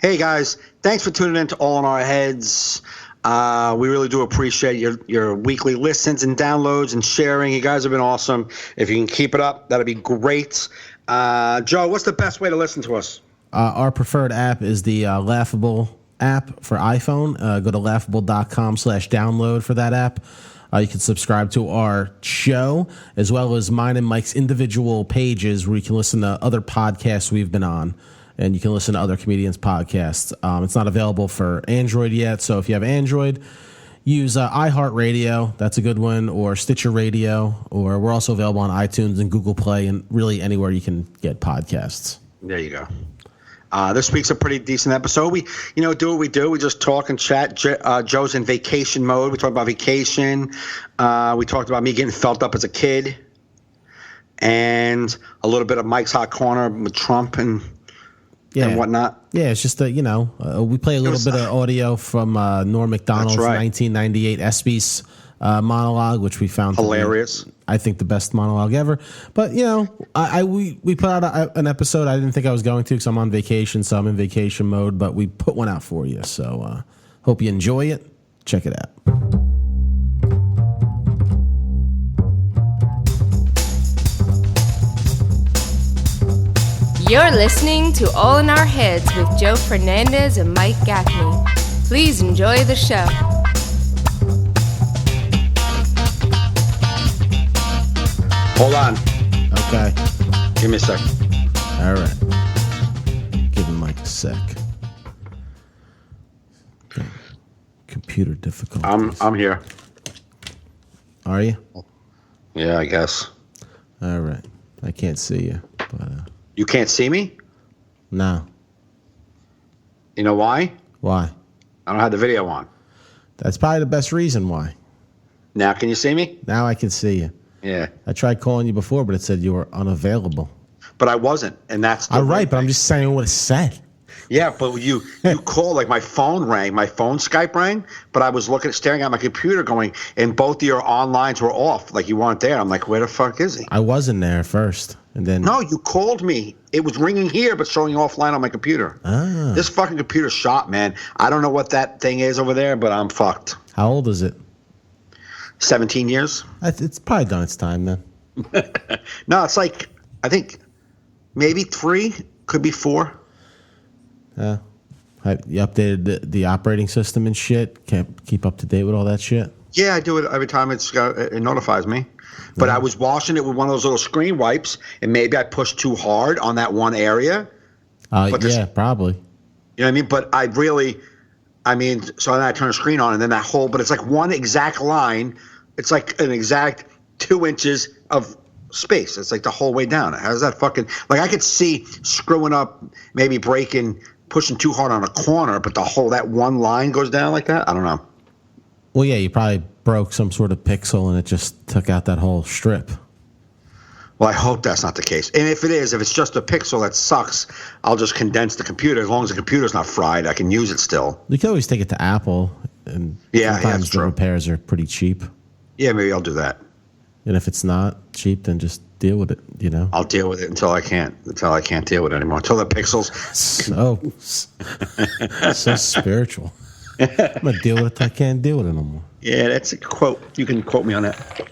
Hey guys, thanks for tuning in to All in Our Heads. We really do appreciate your weekly listens and downloads and sharing. You guys have been awesome. If you can keep it up, that'd be great. Joe, what's the best way to listen to us? Our preferred app is the Laughable app for iPhone. Go to laughable.com/download for that app. You can subscribe to our show as well as mine and Mike's individual pages where you can listen to other podcasts we've been on. And you can listen to other comedians' podcasts. It's not available for Android yet, so if you have Android, use iHeartRadio. That's a good one, or Stitcher Radio, or we're also available on iTunes and Google Play, and really anywhere you can get podcasts. There you go. This week's a pretty decent episode. We, do what we do. We just talk and chat. Joe's in vacation mode. We talk about vacation. We talked about me getting felt up as a kid, and a little bit of Mike's Hot Corner with Trump and whatnot. Yeah, it's just we play a little bit of audio from Norm Macdonald's 1998 ESPYs monologue, which we found hilarious. I think the best monologue ever. But we put out an episode. I didn't think I was going to because I'm on vacation, so I'm in vacation mode. But we put one out for you, so hope you enjoy it. Check it out. You're listening to All in Our Heads with Joe Fernandez and Mike Gaffney. Please enjoy the show. Hold on. Okay. Give me a sec. All right. Give him Mike a sec. Okay. Computer difficulties. I'm here. Are you? Yeah, I guess. All right. I can't see you, but. You can't see me? No. You know why? Why? I don't have the video on. That's probably the best reason why. Now can you see me? Now I can see you. Yeah. I tried calling you before, but it said you were unavailable. But I wasn't, and that's all right. But I'm just saying what it said. Yeah, but you called, like my phone rang, my phone Skype rang, but I was staring at my computer going, and both of your onlines were off, like you weren't there. I'm like, where the fuck is he? I wasn't there first, and then no, you called me. It was ringing here, but showing offline on my computer. Ah. This fucking computer's shot, man. I don't know what that thing is over there, but I'm fucked. How old is it? 17 years. It's probably done its time then. No, it's like I think maybe 3, could be 4. You updated the operating system and shit? Can't keep up to date with all that shit? Yeah, I do it every time it notifies me. But I was washing it with one of those little screen wipes, and maybe I pushed too hard on that one area. Yeah, probably. You know what I mean? But so then I turn the screen on, and then that whole, but it's like one exact line. It's like an exact 2 inches of space. It's like the whole way down. How does that fucking, like I could see screwing up, maybe breaking, pushing too hard on a corner, but that one line goes down like that? I don't know. Well, yeah, you probably broke some sort of pixel and it just took out that whole strip. Well, I hope that's not the case. And if it's just a pixel that sucks, I'll just condense the computer. As long as the computer's not fried, I can use it still. You can always take it to Apple, and sometimes the repairs are pretty cheap. Yeah, maybe I'll do that. And if it's not cheap, then just deal with it, I'll deal with it until I can't deal with it anymore. Until the pixels. So spiritual. I'm going to deal with it until I can't deal with it no more. Yeah, that's a quote. You can quote me on that.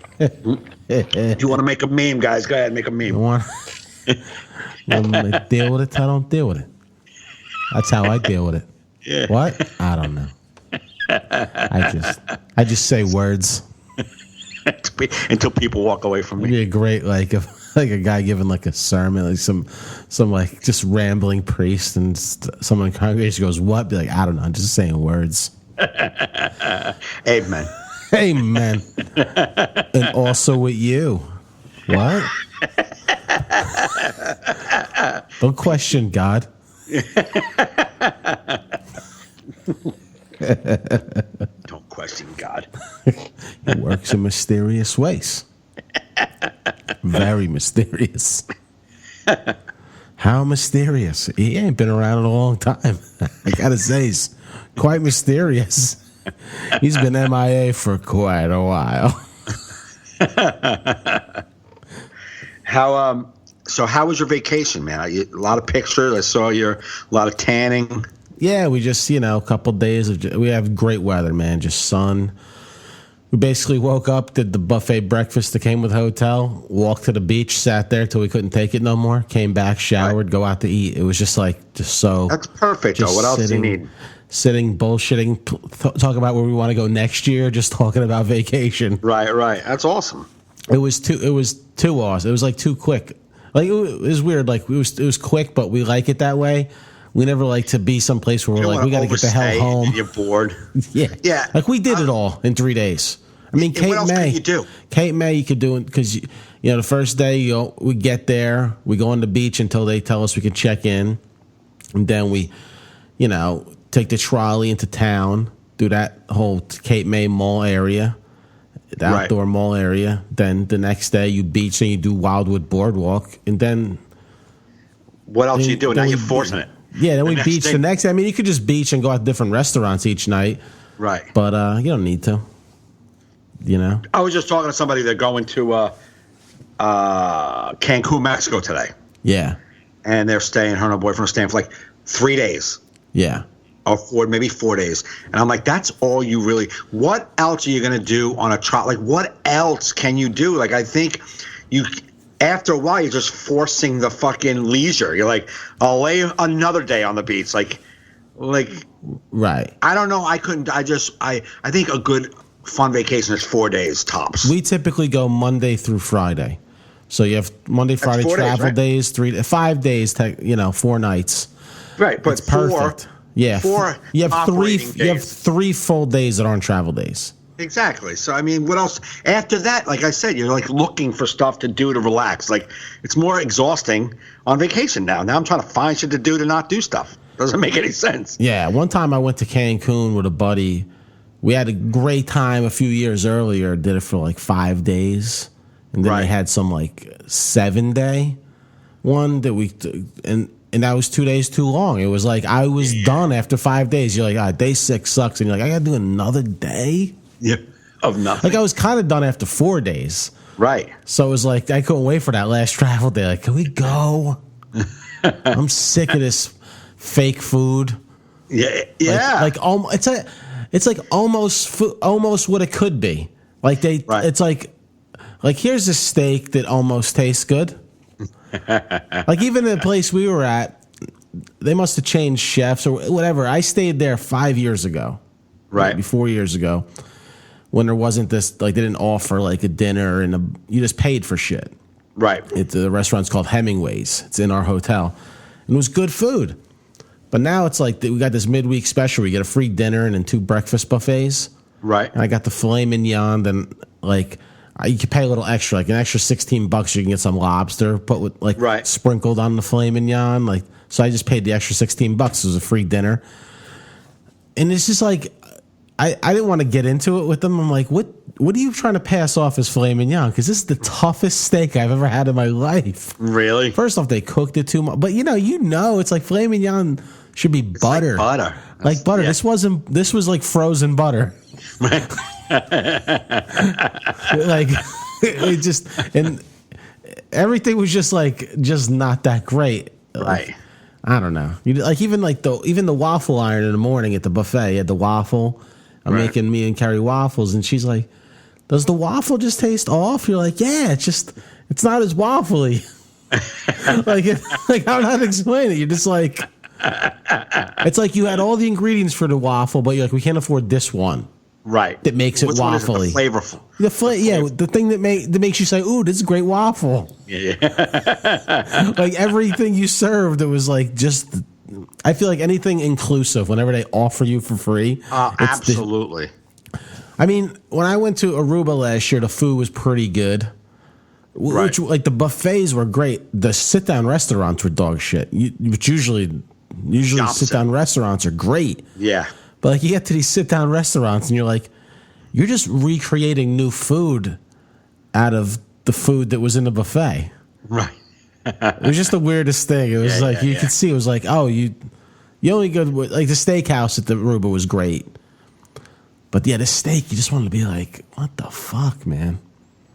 If you want to make a meme, guys, go ahead and make a meme. I'm going to deal with it till I don't deal with it. That's how I deal with it. Yeah. What? I don't know. I just say words. Until people walk away from me. It'd be a great like a guy giving like a sermon, like some like just rambling priest, and someone in the congregation goes, "What?" Be like, "I don't know, I'm just saying words." Amen. Amen. And also with you. What? Don't question God. Don't question God. He works in mysterious ways. Very mysterious. How mysterious? He ain't been around in a long time. I gotta say, he's quite mysterious. He's been MIA for quite a while. So how was your vacation, man? A lot of pictures. I saw a lot of tanning. Yeah, we just, a couple days we have great weather, man. Just sun. We basically woke up, did the buffet breakfast that came with the hotel, walked to the beach, sat there till we couldn't take it no more, came back, showered, go out to eat. It was just so. That's perfect, though. What else do you need? Sitting, bullshitting, talk about where we want to go next year, just talking about vacation. Right. That's awesome. It was too awesome. It was like too quick. Like, it was weird. Like, it was quick, but we like it that way. We never like to be someplace where we're like, we got to get the hell home. You're bored. Yeah. Like, we did it all in 3 days. I mean, what else could you do? Cape May, you could do it because, the first day we get there, we go on the beach until they tell us we can check in. And then we, take the trolley into town, do that whole Cape May mall area, the outdoor mall area. Then the next day you beach and you do Wildwood Boardwalk. And then. What else you do? Now you're forcing it. Yeah, then we beach the next day. I mean, you could just beach and go out to different restaurants each night. Right. But you don't need to. I was just talking to somebody. They're going to Cancun, Mexico today. Yeah. And they're staying, her and her boyfriend are staying for like 3 days. Yeah. Or maybe 4 days. And I'm like, that's all you really, what else are you going to do on a trot? Like, what else can you do? Like, I think after a while, you're just forcing the fucking leisure. You're like, I'll lay another day on the beach. Like, right. I don't know. I think a good fun vacation is 4 days tops. We typically go Monday through Friday. So you have Monday, Friday travel days, 5 days, 4 nights. Right. But it's perfect. You have 3 full days that aren't travel days. Exactly. So, I mean, what else? After that, like I said, you're like looking for stuff to do to relax. Like, it's more exhausting on vacation now. Now I'm trying to find shit to do to not do stuff. Doesn't make any sense. Yeah. One time I went to Cancun with a buddy. We had a great time a few years earlier. Did it for like 5 days. And then they had some like 7-day one that and that was 2 days too long. It was like I was done after 5 days. You're like, day 6 sucks. And you're like, I got to do another day? Yeah, of nothing. Like, I was kind of done after 4 days. Right. So it was like, I couldn't wait for that last travel day. Like, can we go? I'm sick of this fake food. Yeah. It's like almost what it could be. Like, it's like here's a steak that almost tastes good. Like, even the place we were at, they must have changed chefs or whatever. I stayed there 5 years ago. Right. Maybe 4 years ago. When there wasn't this, like, they didn't offer like a dinner and you just paid for shit. Right. The restaurant's called Hemingway's. It's in our hotel. And it was good food. But now it's like we got this midweek special where you get a free dinner and then 2 breakfast buffets. Right. And I got the filet mignon. Then, like, you can pay a little extra, like an extra $16. You can get some lobster put with sprinkled on the filet mignon. Like, so I just paid the extra $16. It was a free dinner. And it's just like, I didn't want to get into it with them. I'm like, what are you trying to pass off as filet mignon? Because this is the toughest steak I've ever had in my life. Really? First off, they cooked it too much. But, it's like filet mignon should be butter. Like butter. Like butter. Yeah. This was like frozen butter. Like, it just, and everything was just not that great. Right. Like, I don't know. Even the waffle iron in the morning at the buffet, you had the waffle. I'm making me and Carrie waffles, and she's like, "Does the waffle just taste off?" You're like, "Yeah, it's not as waffly." Like, I'm not explaining it. You're just like, it's like you had all the ingredients for the waffle, but you're like, we can't afford this one. Right. That makes it waffly. Flavorful. The thing that makes you say, "Ooh, this is a great waffle." Yeah. Like, everything you served, it was like just. I feel like anything inclusive, whenever they offer you for free. Absolutely. I mean, when I went to Aruba last year, the food was pretty good. Which, like, the buffets were great. The sit-down restaurants were dog shit. Which usually sit-down restaurants are great. Yeah. But, like, you get to these sit-down restaurants and you're like, you're just recreating new food out of the food that was in the buffet. Right. It was just the weirdest thing. It was you could see, it was like, oh, you only go, like, the steakhouse at the Aruba was great. But yeah, the steak, you just wanted to be like, what the fuck, man?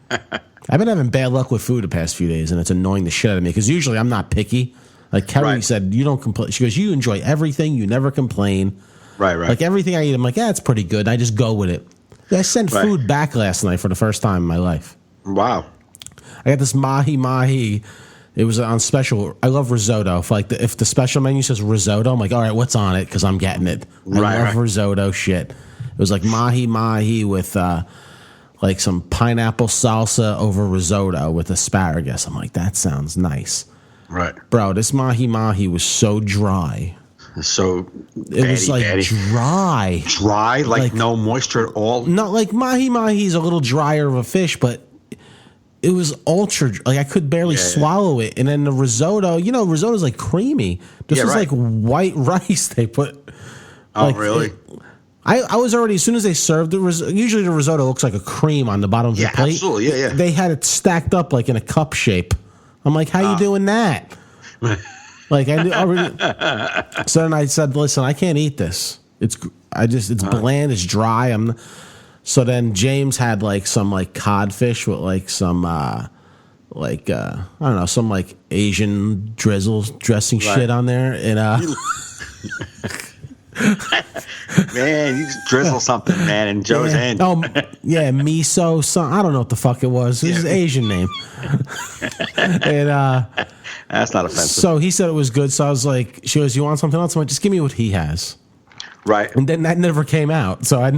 I've been having bad luck with food the past few days, and it's annoying the shit out of me, because usually I'm not picky. Like Kerry Right. said, you don't complain. She goes, you enjoy everything. You never complain. Right. Like everything I eat, I'm like, yeah, it's pretty good. I just go with it. I sent Right. food back last night for the first time in my life. Wow. I got this mahi. It was on special. I love risotto. If the special menu says risotto, I'm like, all right, what's on it? Because I'm getting it. I love risotto shit. It was like mahi with like some pineapple salsa over risotto with asparagus. I'm like, that sounds nice. Right. Bro, this mahi was so dry. So It was like dry. dry, like no moisture at all. Not like mahi is a little drier of a fish, but it was ultra. Like I could barely swallow it. And then the risotto, risotto's like creamy. This was like white rice they put. Oh, really? I was already, as soon as they served it, usually the risotto looks like a cream on the bottom of the plate. Absolutely. Yeah. They had it stacked up like in a cup shape. I'm like, how you doing that? Like I already. So then I said, listen, I can't eat this. It's bland. It's dry. So then James had like some like codfish with like some I don't know, some like Asian dressing shit on there, and man, you just drizzle something, man, in Joe's hand. Oh yeah, miso. I don't know what the fuck it was. It was an Asian name, and that's not offensive. so he said it was good. So I was like, she goes, "You want something else?" I'm like, "Just give me what he has." Right. And then that never came out. So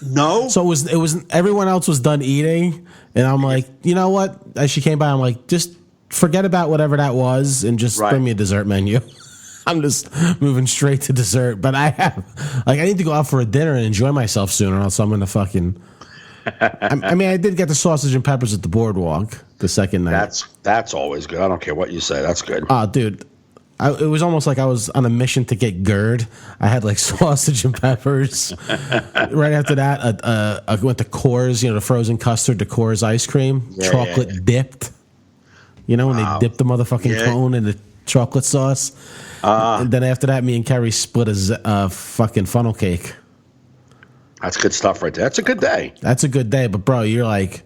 No. So it was everyone else was done eating, and I'm like, you know what? As she came by, I'm like, just forget about whatever that was, and just bring me a dessert menu. I'm just moving straight to dessert, but I need to go out for a dinner and enjoy myself soon, or else I'm gonna fucking. I mean, I did get the sausage and peppers at the boardwalk the second night. That's always good. I don't care what you say. That's good. Oh, dude. It was almost like I was on a mission to get GERD. I had like sausage and peppers. Right after that, I went to Coors, the frozen custard, the Coors ice cream, chocolate dipped. When they dip the motherfucking cone in the chocolate sauce. And then after that, me and Kerry split a fucking funnel cake. That's good stuff right there. That's a good day. That's a good day, but bro, you're like,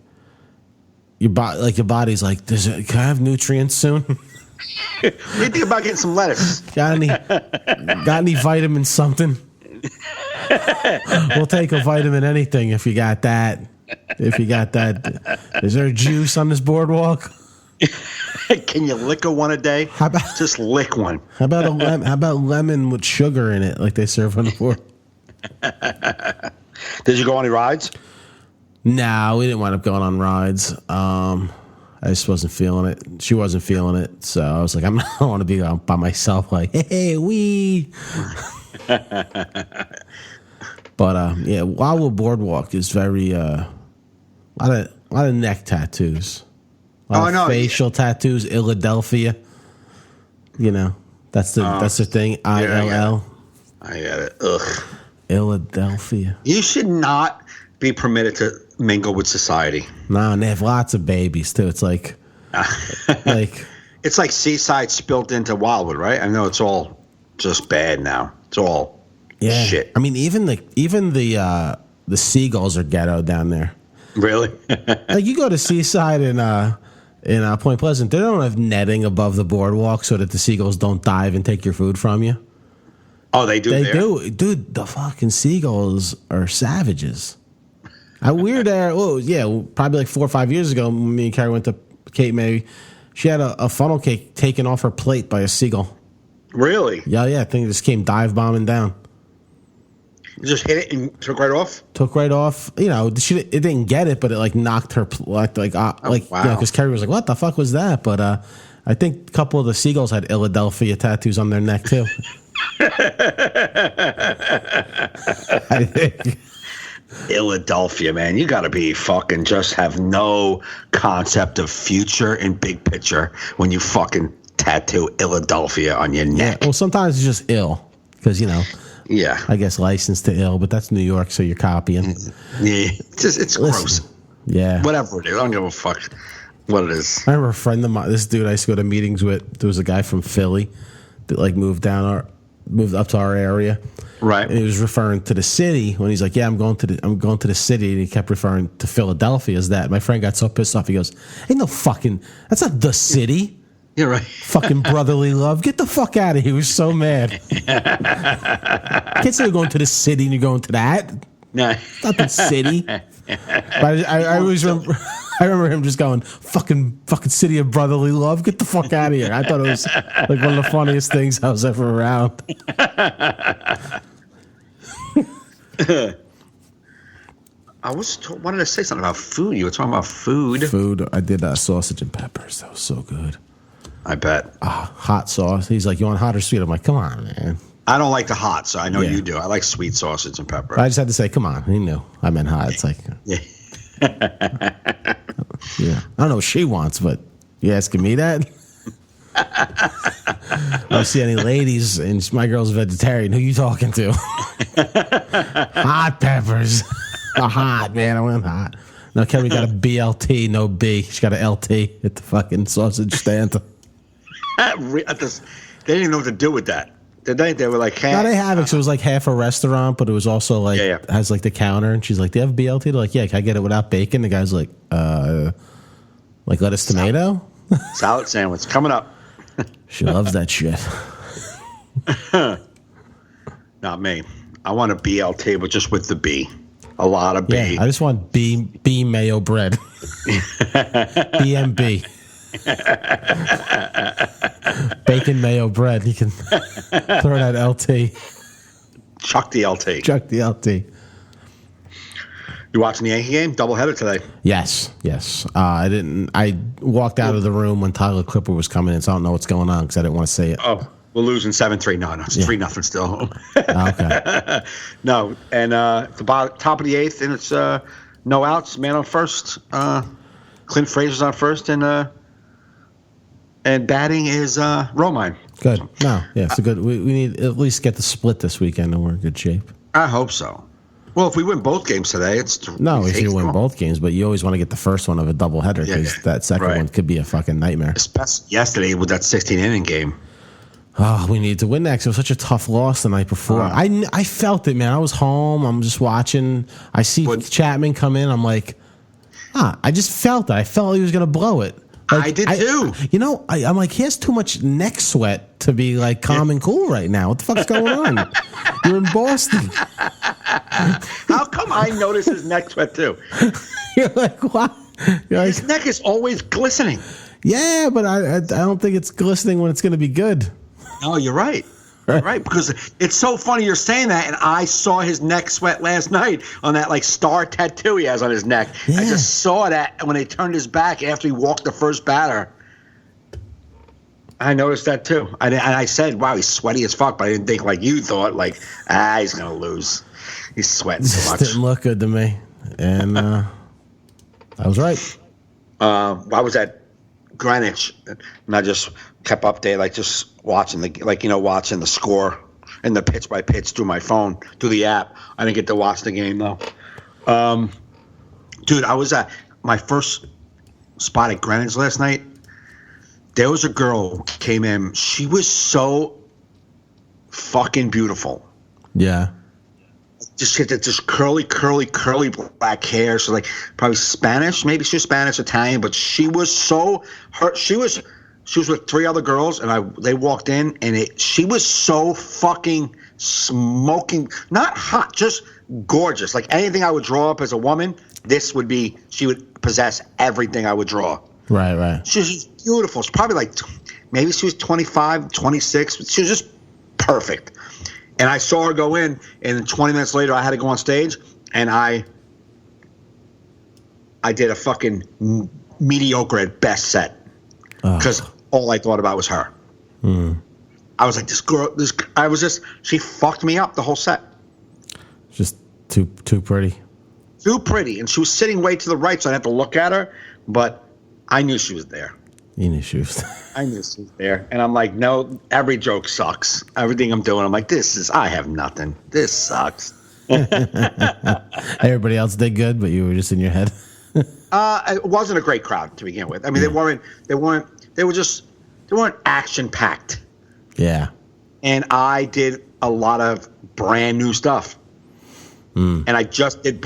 your body's like, can I have nutrients soon? What do you think about getting some lettuce? Got any vitamin something? We'll take a vitamin anything if you got that. Is there juice on this boardwalk? Can you lick one a day? How about just lick one? How about lemon with sugar in it, like they serve on the board? Did you go on any rides? No, we didn't wind up going on rides. I just wasn't feeling it. She wasn't feeling it, so I was like, I don't want to be out by myself. Like, hey, we. But yeah, Wildwood Boardwalk is very a lot of neck tattoos, a lot of facial tattoos. Philadelphia, that's the thing. ILL. I get it. Ugh. Philadelphia. You should not be permitted to mingle with society. No, and they have lots of babies too. It's like it's like Seaside spilled into Wildwood, right? I know it's all just bad now. It's all shit. I mean, even the seagulls are ghetto down there. Really? Like you go to Seaside in Point Pleasant, they don't have netting above the boardwalk so that the seagulls don't dive and take your food from you. Oh, they do. They do, dude. The fucking seagulls are savages. We were there. Oh yeah, probably like 4 or 5 years ago. Me and Carrie went to Cape May. She had a funnel cake taken off her plate by a seagull. Really? Yeah. I think it just came dive bombing down. You just hit it and took right off. It didn't get it, but it like knocked her wow. Because Carrie was like, "What the fuck was that?" But I think a couple of the seagulls had Philadelphia tattoos on their neck too. I think. Philadelphia, man, you got to be fucking just have no concept of future and big picture when you fucking tattoo Philadelphia on your neck. Yeah, well, sometimes it's just ill because Yeah, I guess licensed to ill, but that's New York, so you're copying. Yeah, it's gross. Yeah, whatever it is, I don't give a fuck what it is. I remember a friend of mine. This dude I used to go to meetings with. There was a guy from Philly that like moved up to our area. Right. And he was referring to the city when he's like, "Yeah, I'm going to the city," and he kept referring to Philadelphia as that. My friend got so pissed off. He goes, "Ain't no fucking. That's not the city. You're right. Fucking brotherly love. Get the fuck out of here. He was so mad. Can't say you're going to the city and you're going to that. No. It's not the city. But I always remember. I remember him just going, fucking city of brotherly love. Get the fuck out of here. I thought it was like one of the funniest things I was ever around. Wanted to say something about food. You were talking about food. Food. I did sausage and peppers. That was so good. I bet. Hot sauce. He's like, you want hot or sweet? I'm like, come on, man. I don't like the hot, so I know Yeah. you do. I like sweet sausage and pepper. I just had to say, come on. He knew. I meant hot. It's like, Yeah. yeah. I don't know what she wants, but you asking me that? I don't see any ladies, and my girl's vegetarian. Who you talking to? Hot peppers. Hot, man. I went hot. No, Kelly got a BLT, no B. She got an LT at the fucking sausage stand. They didn't even know what to do with that. Did they? They were like, No, they have it. So it was like half a restaurant, but it was also like, Yeah. has like the counter. And she's like, do you have BLT? They're like, yeah, can I get it without bacon? The guy's like lettuce, tomato? salad sandwich coming up. She loves that shit. Not me. I want a BLT, but just with the B. A lot of B. Yeah, I just want B mayo bread. BMB. Bacon mayo bread. You can throw that LT. Chuck the LT. Chuck the LT. You watching the Yankee game? Doubleheader today. Yes. I walked out of the room when Tyler Clipper was coming in, so I don't know what's going on because I didn't want to say it. Oh, we're losing 7-3. No, it's 3-0 still. Okay. No, and it's the top of the eighth, and it's no outs, man on first. Clint Frazier's on first, and batting is Romine. Good. No, yeah, it's a good. We need at least get the split this weekend, and we're in good shape. I hope so. Well, if we win both games today, it's No, if you win both games, but you always want to get the first one of a doubleheader because that second one could be a fucking nightmare. Especially yesterday with that 16-inning game. Oh, we need to win next. It was such a tough loss the night before. I felt it, man. I was home. I'm just watching. I see Chapman come in. I'm like, I just felt it. I felt he was going to blow it. Like, I did too. I'm like, he has too much neck sweat to be like calm and cool right now. What the fuck's going on? You're in Boston. How come I notice his neck sweat too? You're like, what? You're like, His neck is always glistening. yeah, but I don't think it's glistening when it's going to be good. No, you're right. You're right, because it's so funny you're saying that, and I saw his neck sweat last night on that like star tattoo he has on his neck. Yeah. I just saw that when they turned his back after he walked the first batter. I noticed that too. And I said, wow, he's sweaty as fuck, but I didn't think like you thought, like, he's going to lose. He's sweating so much. Didn't look good to me. And I was right. I was at Greenwich, and I just kept up there, like just watching watching the score and the pitch by pitch through my phone, through the app. I didn't get to watch the game though. Dude, I was at my first spot at Greenwich last night. There was a girl who came in. She was so fucking beautiful. Yeah. Just hit that just curly black hair. So like probably Spanish, maybe she was Spanish, Italian, but she was so she was with three other girls, and they walked in, and she was so fucking smoking, not hot, just gorgeous. Like anything I would draw up as a woman, she would possess everything I would draw. Right. She was just beautiful. She's probably like, maybe she was 25, 26. But she was just perfect. And I saw her go in, and 20 minutes later, I had to go on stage, and I did a fucking mediocre at best set because all I thought about was her. I was like, this girl, she fucked me up the whole set. Just too pretty. Too pretty. And she was sitting way to the right, so I had to look at her, but I knew she was there. You knew she was I knew she was there. And I'm like, no, every joke sucks. Everything I'm doing, I'm like, I have nothing. This sucks. Everybody else did good, but you were just in your head. It wasn't a great crowd to begin with. I mean, they weren't action packed. Yeah. And I did a lot of brand new stuff. And I just did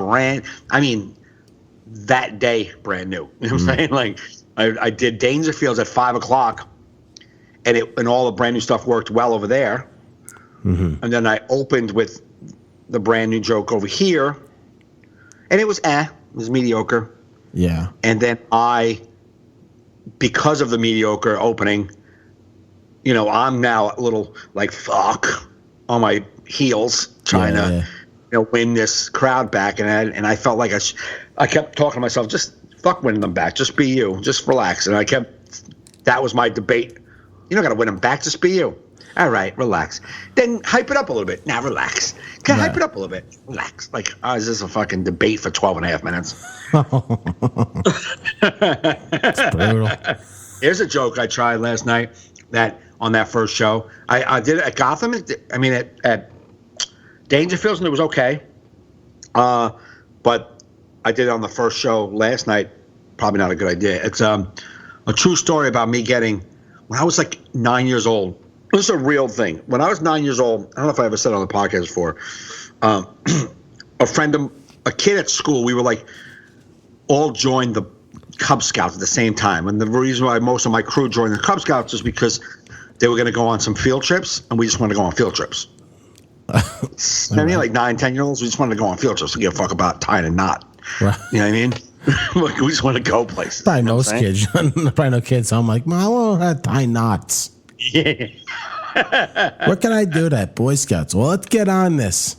that day brand new. You know what I'm saying? Like I did Dangerfields at 5:00 and all the brand new stuff worked well over there. And then I opened with the brand new joke over here, and it was mediocre. Yeah. And then because of the mediocre opening, I'm now a little like fuck on my heels trying to win this crowd back, and I felt like I kept talking to myself, just fuck winning them back, just be you, just relax. And that was my debate. You don't got to win them back, just be you. All right, relax. Then hype it up a little bit. Now relax. Hype it up a little bit. Relax. Like, is this a fucking debate for 12 and a half minutes? It's brutal. Here's a joke I tried last night that on that first show. I did it at Gotham. At Dangerfields, and it was okay. But I did it on the first show last night. Probably not a good idea. It's a true story about me when I was like 9 years old. This is a real thing. When I was 9 years old, I don't know if I ever said it on the podcast before, a kid at school, we were like all joined the Cub Scouts at the same time. And the reason why most of my crew joined the Cub Scouts is because they were going to go on some field trips, and we just wanted to go on field trips. Like 9, 10-year-olds, we just wanted to go on field trips to give a fuck about tying a knot. Right. You know what I mean? Like, we just want to go places. Probably most kids. Probably no kids. So I'm like, Mom, I want to tie knots. Yeah. What can I do that, Boy Scouts? Well, let's get on this.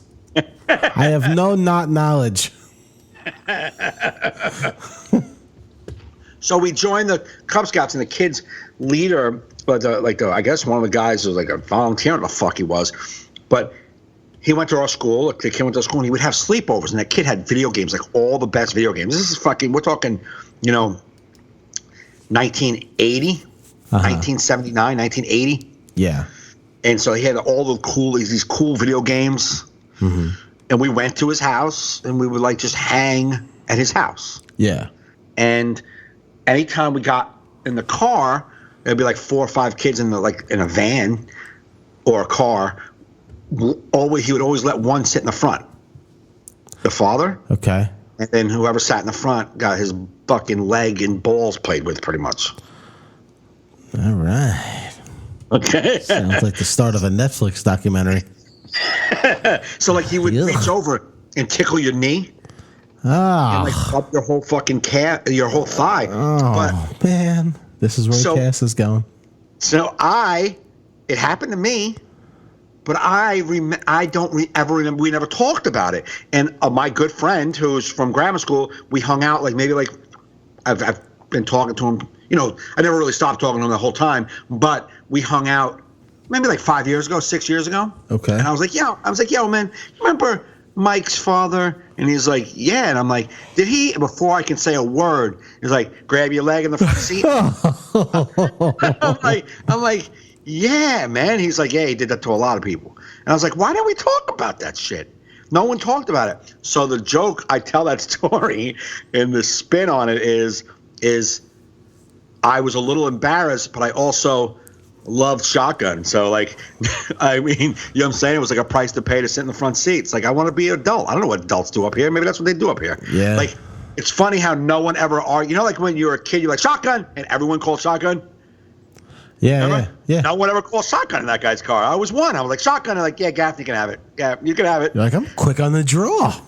I have no knot knowledge. So we joined the Cub Scouts, and the kid's leader, I guess one of the guys was like a volunteer, I don't know what the fuck he was, but he went to our school. The kid went to our school, and he would have sleepovers, and that kid had video games, like all the best video games. This is we're talking, 1980, 1979, 1980. Yeah. And so he had all the these cool video games. Mm-hmm. And we went to his house, and we would like just hang at his house. Yeah. And anytime we got in the car, there'd be like 4 or 5 kids in a van or a car. He would always let one sit in the front. The father. Okay. And then whoever sat in the front got his fucking leg and balls played with, pretty much. All right. Okay. Sounds like the start of a Netflix documentary. So he would reach over and tickle your knee. Oh. And rub your whole fucking your whole thigh. Oh, man. This is where the cast is going. So it happened to me, but I don't ever remember. We never talked about it. And my good friend who's from grammar school, we hung out I've been talking to him. I never really stopped talking to him the whole time, but we hung out maybe 5 years ago, 6 years ago. Okay. And I was like, yo, man, remember Mike's father? And he's like, yeah. And I'm like, did he, before I can say a word, he's like, grab your leg in the front seat? I'm like, yeah, man. He's like, yeah, he did that to a lot of people. And I was like, why didn't we talk about that shit? No one talked about it. So the joke, I tell that story, and the spin on it is I was a little embarrassed, but I also loved shotgun. So I mean, you know what I'm saying? It was like a price to pay to sit in the front seat. It's like, I want to be an adult. I don't know what adults do up here. Maybe that's what they do up here. Yeah. It's funny how no one ever argued. When you were a kid, you're like, shotgun, and everyone called shotgun. Yeah. No one ever called shotgun in that guy's car. I was one. I was like, shotgun. And like, yeah, Gaff, you can have it. Yeah, you can have it. You're like, I'm quick on the draw.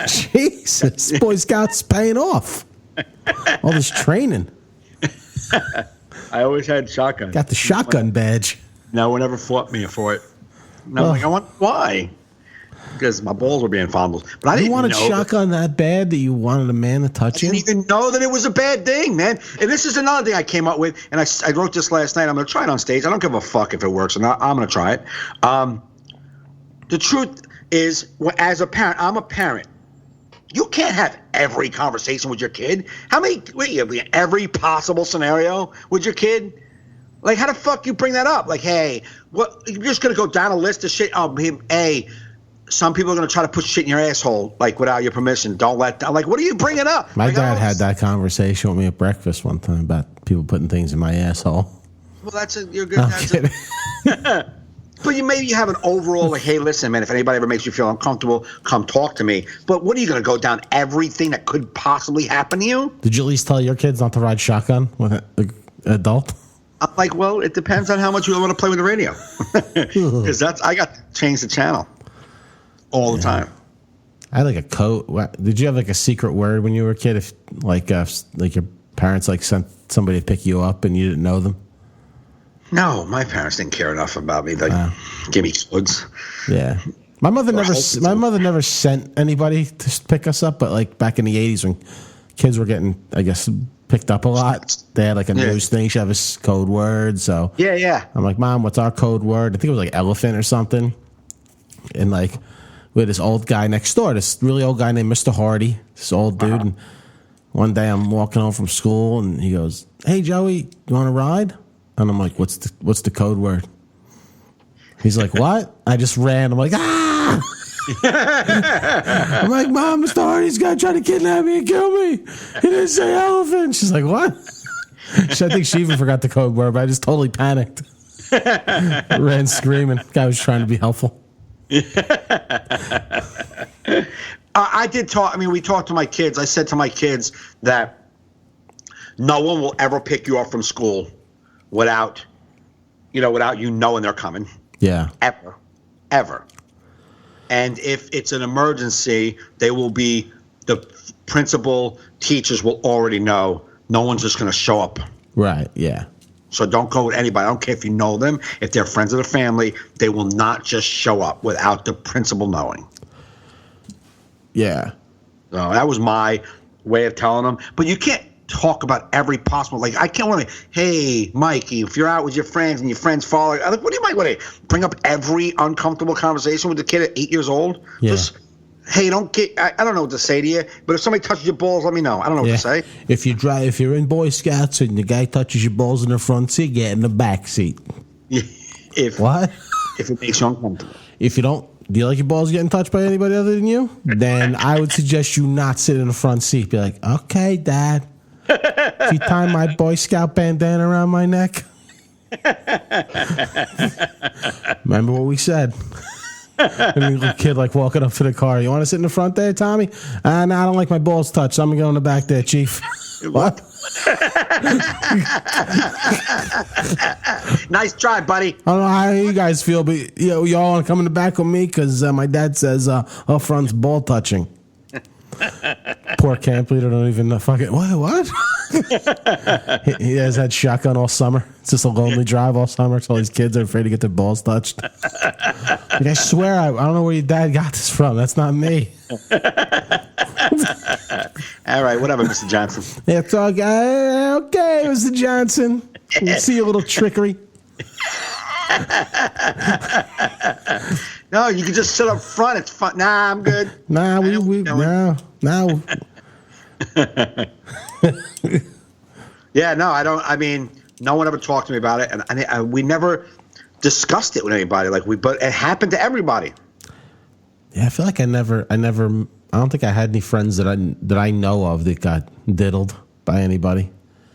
Jesus, Boy Scouts paying off. All this training. I always had shotgun. Got the shotgun badge. No one ever fought me for it. And I'm like, I wonder why. Because my balls were being fondled. But I didn't know. You wanted shotgun that bad that you wanted a man to touch you? I didn't even know that it was a bad thing, man. And this is another thing I came up with. And I wrote this last night. I'm going to try it on stage. I don't give a fuck if it works or not. I'm going to try it. The truth is, as a parent, I'm a parent. You can't have every conversation with your kid. Every possible scenario with your kid? How the fuck you bring that up? Hey, what? You're just going to go down a list of shit? Some people are going to try to put shit in your asshole, without your permission. Don't let them. What are you bringing up? My dad had that conversation with me at breakfast one time about people putting things in my asshole. Well, you're good. But maybe you have an overall, hey, listen, man, if anybody ever makes you feel uncomfortable, come talk to me. But what are you going to go down everything that could possibly happen to you? Did you at least tell your kids not to ride shotgun with an adult? I'm like, well, it depends on how much you want to play with the radio, because I got to change the channel all the time. I had like a code. Did you have like a secret word when you were a kid? If like your parents like sent somebody to pick you up and you didn't know them? No, my parents didn't care enough about me to give me codes. Yeah, my mother never sent anybody to pick us up. But like back in the 80s when kids were getting, I guess, picked up a lot, they had like a news thing. She had a code word. So yeah. I'm like, Mom, what's our code word? I think it was like elephant or something. And like, we had this old guy next door, this really old guy named Mr. Hardy, this old dude. And one day I'm walking home from school and he goes, "Hey, Joey, you want to ride?" And I'm like, what's the code word? He's like, "What?" I just ran. I'm like, ah! I'm like, "Mom, Mr. Hardy's guy tried to kidnap me and kill me. He didn't say elephant." She's like, "What?" I think she even forgot the code word, but I just totally panicked. Ran screaming. Guy was trying to be helpful. I did talk. I mean, we talked to my kids. I said to my kids that no one will ever pick you up from school without you knowing they're coming. Yeah. Ever. And if it's an emergency, the principal, teachers will already know. No one's just going to show up. Right. Yeah. So don't go with anybody. I don't care if you know them. If they're friends of the family, they will not just show up without the principal knowing. Yeah. So that was my way of telling them. But you can't talk about every possible. Like, I can't want to, "Hey, Mikey, if you're out with your friends and your friends follow," I'm like, what do you might want to bring up every uncomfortable conversation with the kid at 8 years old? Yeah. Just, hey, I don't know what to say to you, but if somebody touches your balls, let me know. I don't know what to say. If you're in Boy Scouts and the guy touches your balls in the front seat, get in the back seat. What? If it makes you uncomfortable. If you don't, do you like your balls getting touched by anybody other than you? Then I would suggest you not sit in the front seat. Be like, "Okay, Dad, if you tie my Boy Scout bandana around my neck." Remember what we said. And a little kid like walking up to the car. "You want to sit in the front there, Tommy?" No, I don't like my balls touched. I'm going to go in the back there, Chief. What? Nice try, buddy. I don't know how you guys feel, but y'all want to come in the back with me because my dad says up front's ball touching. Poor camp leader don't even know fucking what? He has had shotgun all summer. It's just a lonely drive all summer. So all these kids are afraid to get their balls touched. Like, I swear I don't know where your dad got this from. That's not me. All right, whatever, Mr. Johnson. It's all okay, Mr. Johnson. You see a little trickery. No, you can just sit up front. It's fun. Nah, I'm good. Nah, no. Yeah, no, I don't. I mean, no one ever talked to me about it, and we never discussed it with anybody. But it happened to everybody. Yeah, I feel like I don't think I had any friends that I know of that got diddled by anybody.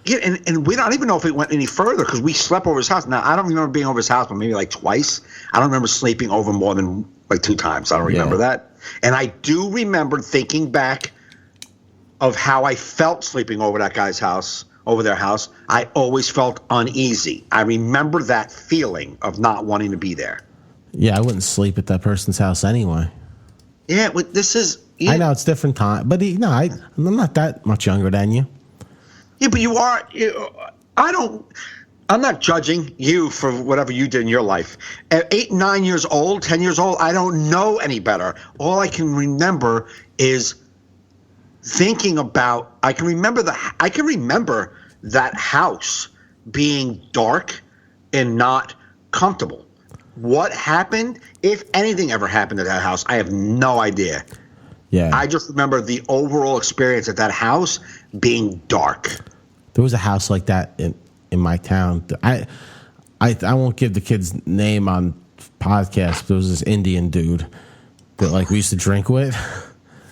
Yeah, and we don't even know if it went any further because we slept over his house. Now, I don't remember being over his house, but maybe like twice. I don't remember sleeping over more than like 2 times. I don't remember that. And I do remember thinking back of how I felt sleeping over that guy's house, over their house. I always felt uneasy. I remember that feeling of not wanting to be there. Yeah, I wouldn't sleep at that person's house anyway. Yeah, but this is... Yeah. I know it's different time, but I'm not that much younger than you. Yeah, but you are. I'm not judging you for whatever you did in your life. At 8, 9 years old, 10 years old, I don't know any better. All I can remember is thinking about. I can remember that house being dark and not comfortable. What happened, if anything ever happened at that house, I have no idea. Yeah. I just remember the overall experience at that house being dark. There was a house like that in my town. I won't give the kid's name on podcast, but there was this Indian dude that like we used to drink with.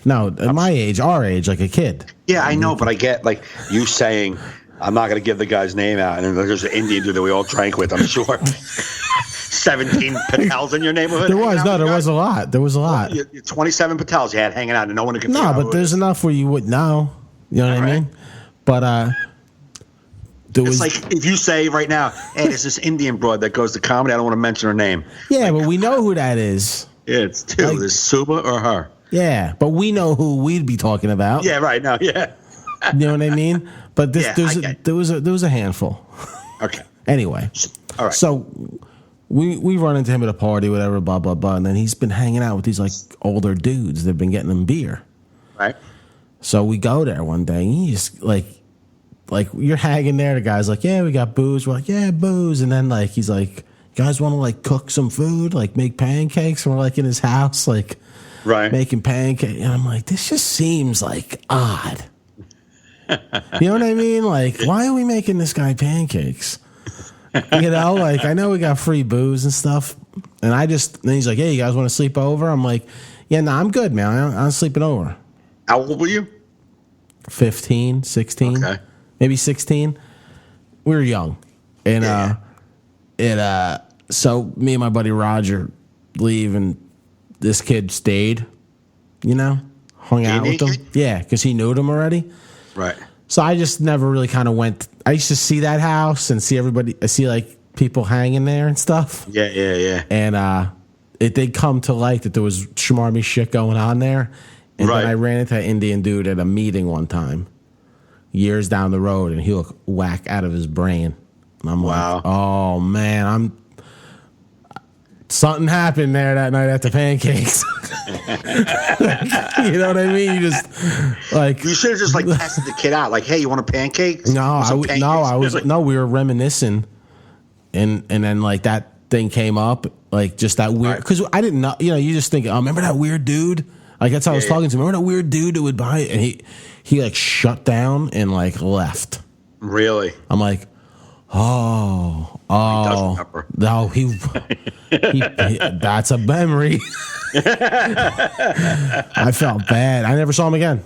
No, at my age, our age, like a kid. Yeah, I know, but I get like you saying, I'm not going to give the guy's name out. And there's an Indian dude that we all drank with, I'm sure. 17 Patels in your neighborhood. There was a lot. There was a lot. 27 Patels you had hanging out, and no one could. No, but there's enough where you would know. You know what I mean? But It's like if you say right now, hey, there's this Indian broad that goes to comedy. I don't want to mention her name. Yeah, but we know who that is. Yeah, it's two. Like, there's Suba or her. Yeah, but we know who we'd be talking about. Yeah, right. No, yeah. You know what I mean? But Yeah, there was a handful. Okay. Anyway, All right. so we run into him at a party, whatever, blah blah blah, and then he's been hanging out with these like older dudes. They've been getting him beer. Right. So we go there one day. And he's like you're hanging there. The guy's like, yeah, we got booze. We're like, yeah, booze. And then like he's like, you guys want to like cook some food, like make pancakes? And we're like in his house, like Right. making pancakes. And I'm like, this just seems like odd. You know what I mean? Like, why are we making this guy pancakes? You know, like I know we got free booze and stuff. And then he's like, hey, you guys want to sleep over? I'm like, yeah, no, I'm good, man. I'm sleeping over. How old were you? 15, 16, Okay. maybe 16. We were young. And so me and my buddy Roger leave, and this kid stayed, you know, hung out with them. kid? Yeah, because he knew them already. Right. So I just never really kind of went. I used to see that house and see everybody. I see like people hanging there and stuff. Yeah. And it did come to light that there was schmarmy shit going on there. And Right. then I ran into an Indian dude at a meeting one time, years down the road, and he looked whack out of his brain. And I'm Wow. like, oh man, something happened there that night at the pancakes. You know what I mean? You just like You should have just like tested the kid out. Like, hey, you want a pancake? we were reminiscing, and then like that thing came up, like just that weird, because I didn't know, you know, you just think, oh, remember that weird dude? Like that's how I was talking to him. Remember that weird dude that would buy it? And he like shut down and like left. Really? I'm like, oh, doesn't remember. no, he that's a memory. I felt bad. I never saw him again.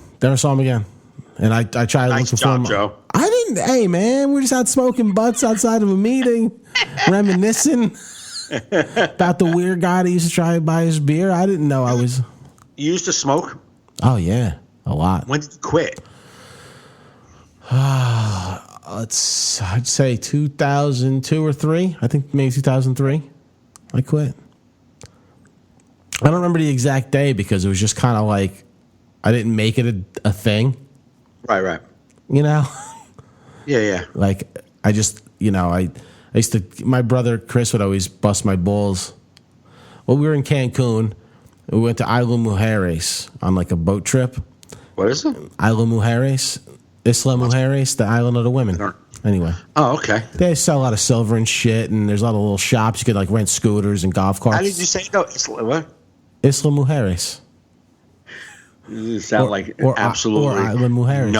And I tried to Nice look for him. job, Joe. I didn't. Hey, man, we're just out smoking butts outside of a meeting, reminiscing about the weird guy that used to try to buy his beer. I didn't know I was. You used to smoke? Oh yeah, a lot. When did you quit? I'd say 2002 or 3. I think maybe 2003. I quit. I don't remember the exact day because it was just kind of like I didn't make it a thing. Right. You know. Yeah. Like I just, you know, I used to. My brother Chris would always bust my balls. Well, we were in Cancun. We went to Isla Mujeres on like a boat trip. What is it? Isla Mujeres, the island of the women. Anyway, Oh, okay. they sell a lot of silver and shit, and there's a lot of little shops. You could like rent scooters and golf carts. How did you say no? It's what? Isla Mujeres. You sound like or absolutely Isla Mujeres.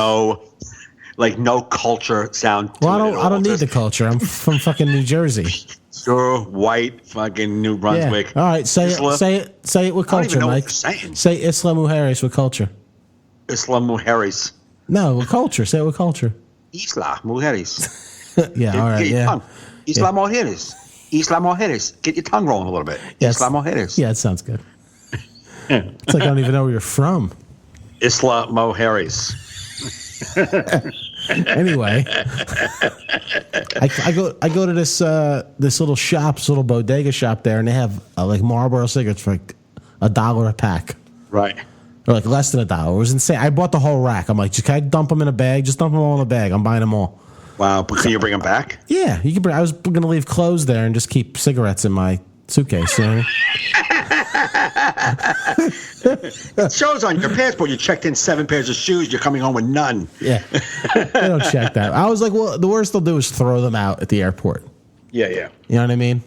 no culture sound. Well, I don't need the culture. I'm from fucking New Jersey. Sure, white fucking New Yeah. Brunswick. All right, say Isla- it with I don't even culture, know what Mike. you're saying. Say Isla Mujeres with culture. Isla Mujeres. No, with culture. Say it with culture. Isla Mujeres. Yeah, all right, Get your yeah. tongue. Isla Mujeres. Isla Mujeres. Get your tongue rolling a little bit. Yes. Isla Mujeres. Yeah, it sounds good. It's like I don't even know where you're from. Isla Mujeres. Anyway, I go to this little shop, this little bodega shop there, and they have like Marlboro cigarettes for like $1 a pack, Right. or like less than $1. It was insane. I bought the whole rack. I'm like, can I dump them in a bag? Just dump them all in a bag. I'm buying them all. Wow. But can you bring them back? Yeah, you can bring. I was gonna leave clothes there and just keep cigarettes in my suitcase. You know? It shows on your passport you checked in 7 pairs of shoes. You're coming home with none. Yeah, they don't check that. I was like, well, the worst they'll do is throw them out at the airport. Yeah. You know what I mean?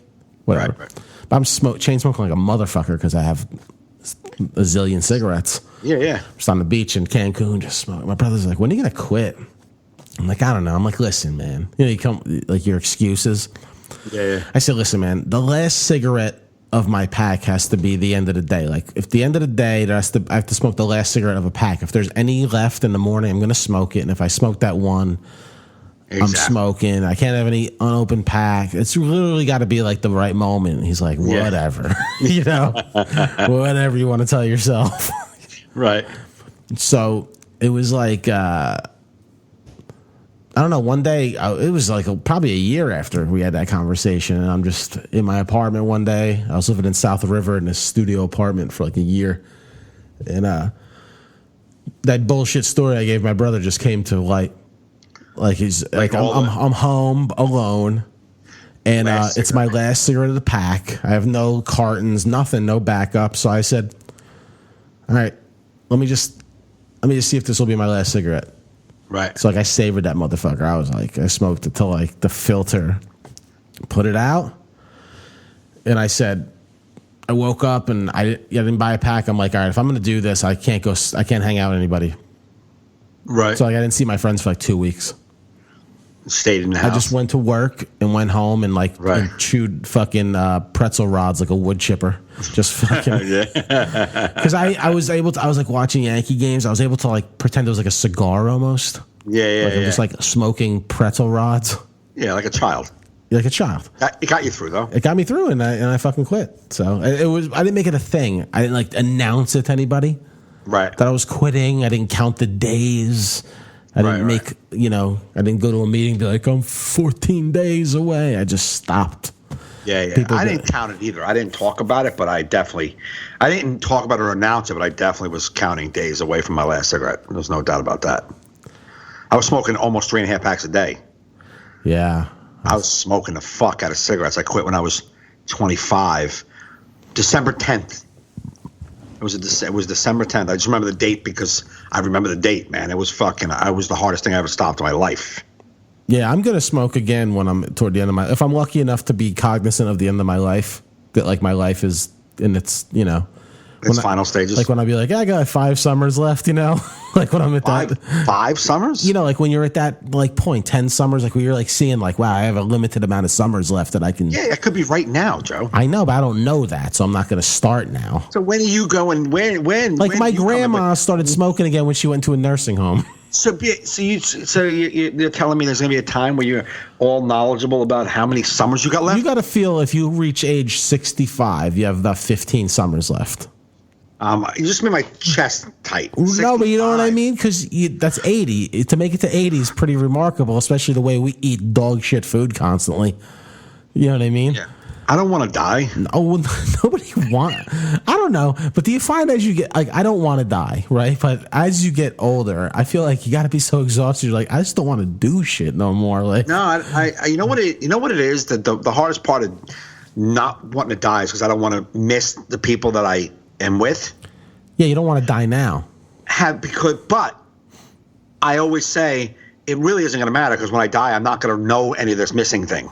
Whatever. Right. But I'm chain smoking like a motherfucker because I have a zillion cigarettes. Yeah. Just on the beach in Cancun, just smoking. My brother's like, when are you gonna quit? I'm like, I don't know. I'm like, listen, man. You know, you come like your excuses. Yeah. I said, listen, man. The last cigarette of my pack has to be the end of the day. Like, if the end of the day, I have to smoke the last cigarette of a pack. If there's any left in the morning, I'm gonna smoke it. And if I smoke that one, I'm smoking. I can't have any unopened pack. It's literally got to be like the right moment. And he's like, whatever, you know, whatever you want to tell yourself. Right. So it was like, I don't know. One day, it was like probably a year after we had that conversation, and I'm just in my apartment one day. I was living in South River in this studio apartment for like a year, and that bullshit story I gave my brother just came to light. Like he's like I'm home alone, and it's my last cigarette of the pack. I have no cartons, nothing, no backup. So I said, "All right, let me just see if this will be my last cigarette." Right. So like I savored that motherfucker. I was like, I smoked it till like the filter, put it out, and I said, I woke up and I didn't buy a pack. I'm like, all right, if I'm gonna do this, I can't hang out with anybody. Right. So like I didn't see my friends for like 2 weeks. Stayed in the house. I just went to work and went home and like and chewed fucking pretzel rods like a wood chipper. Just fucking because I was like watching Yankee games. I was able to like pretend it was like a cigar almost. Yeah. I'm just like smoking pretzel rods. Yeah, like a child. Like a child. It got you through though. It got me through, and I fucking quit. So it was. I didn't make it a thing. I didn't like announce it to anybody. Right. That I was quitting. I didn't count the days. I didn't make, I didn't go to a meeting and be like, I'm 14 days away. I just stopped. Yeah. I didn't count it either. I didn't talk about it, but I didn't talk about it or announce it, but I definitely was counting days away from my last cigarette. There's no doubt about that. I was smoking almost 3.5 packs a day. Yeah. I was smoking the fuck out of cigarettes. I quit when I was 25. December 10th. It was December 10th. I just remember the date because I remember the date, man. It was the hardest thing I ever stopped in my life. Yeah, I'm going to smoke again when I'm toward the end of if I'm lucky enough to be cognizant of the end of my life, that like my life is in its, its final stages. Like when I'll be like, I got 5 summers left, like when I'm at that. 5 summers? Like when you're at that like point, 10 summers, like where you're like seeing like, wow, I have a limited amount of summers left that I can. Yeah, it could be right now, Joe. I know, but I don't know that, so I'm not going to start now. So when are you going? When? Like my grandma started smoking again when she went to a nursing home. So you're telling me there's going to be a time where you're all knowledgeable about how many summers you got left? You got to feel if you reach age 65, you have about 15 summers left. You just made my chest tight. 65. No, but you know what I mean? Because that's 80. To make it to 80 is pretty remarkable, especially the way we eat dog shit food constantly. You know what I mean? Yeah. I don't want to die. No, nobody I don't know. But do you find as you get, like, I don't want to die, right? But as you get older, I feel like you got to be so exhausted. You're like, I just don't want to do shit no more. Like, no, I you know what it is? That the hardest part of not wanting to die is because I don't want to miss the people that I am with. Yeah, you don't want to die now. But I always say it really isn't going to matter because when I die, I'm not going to know any of this missing thing.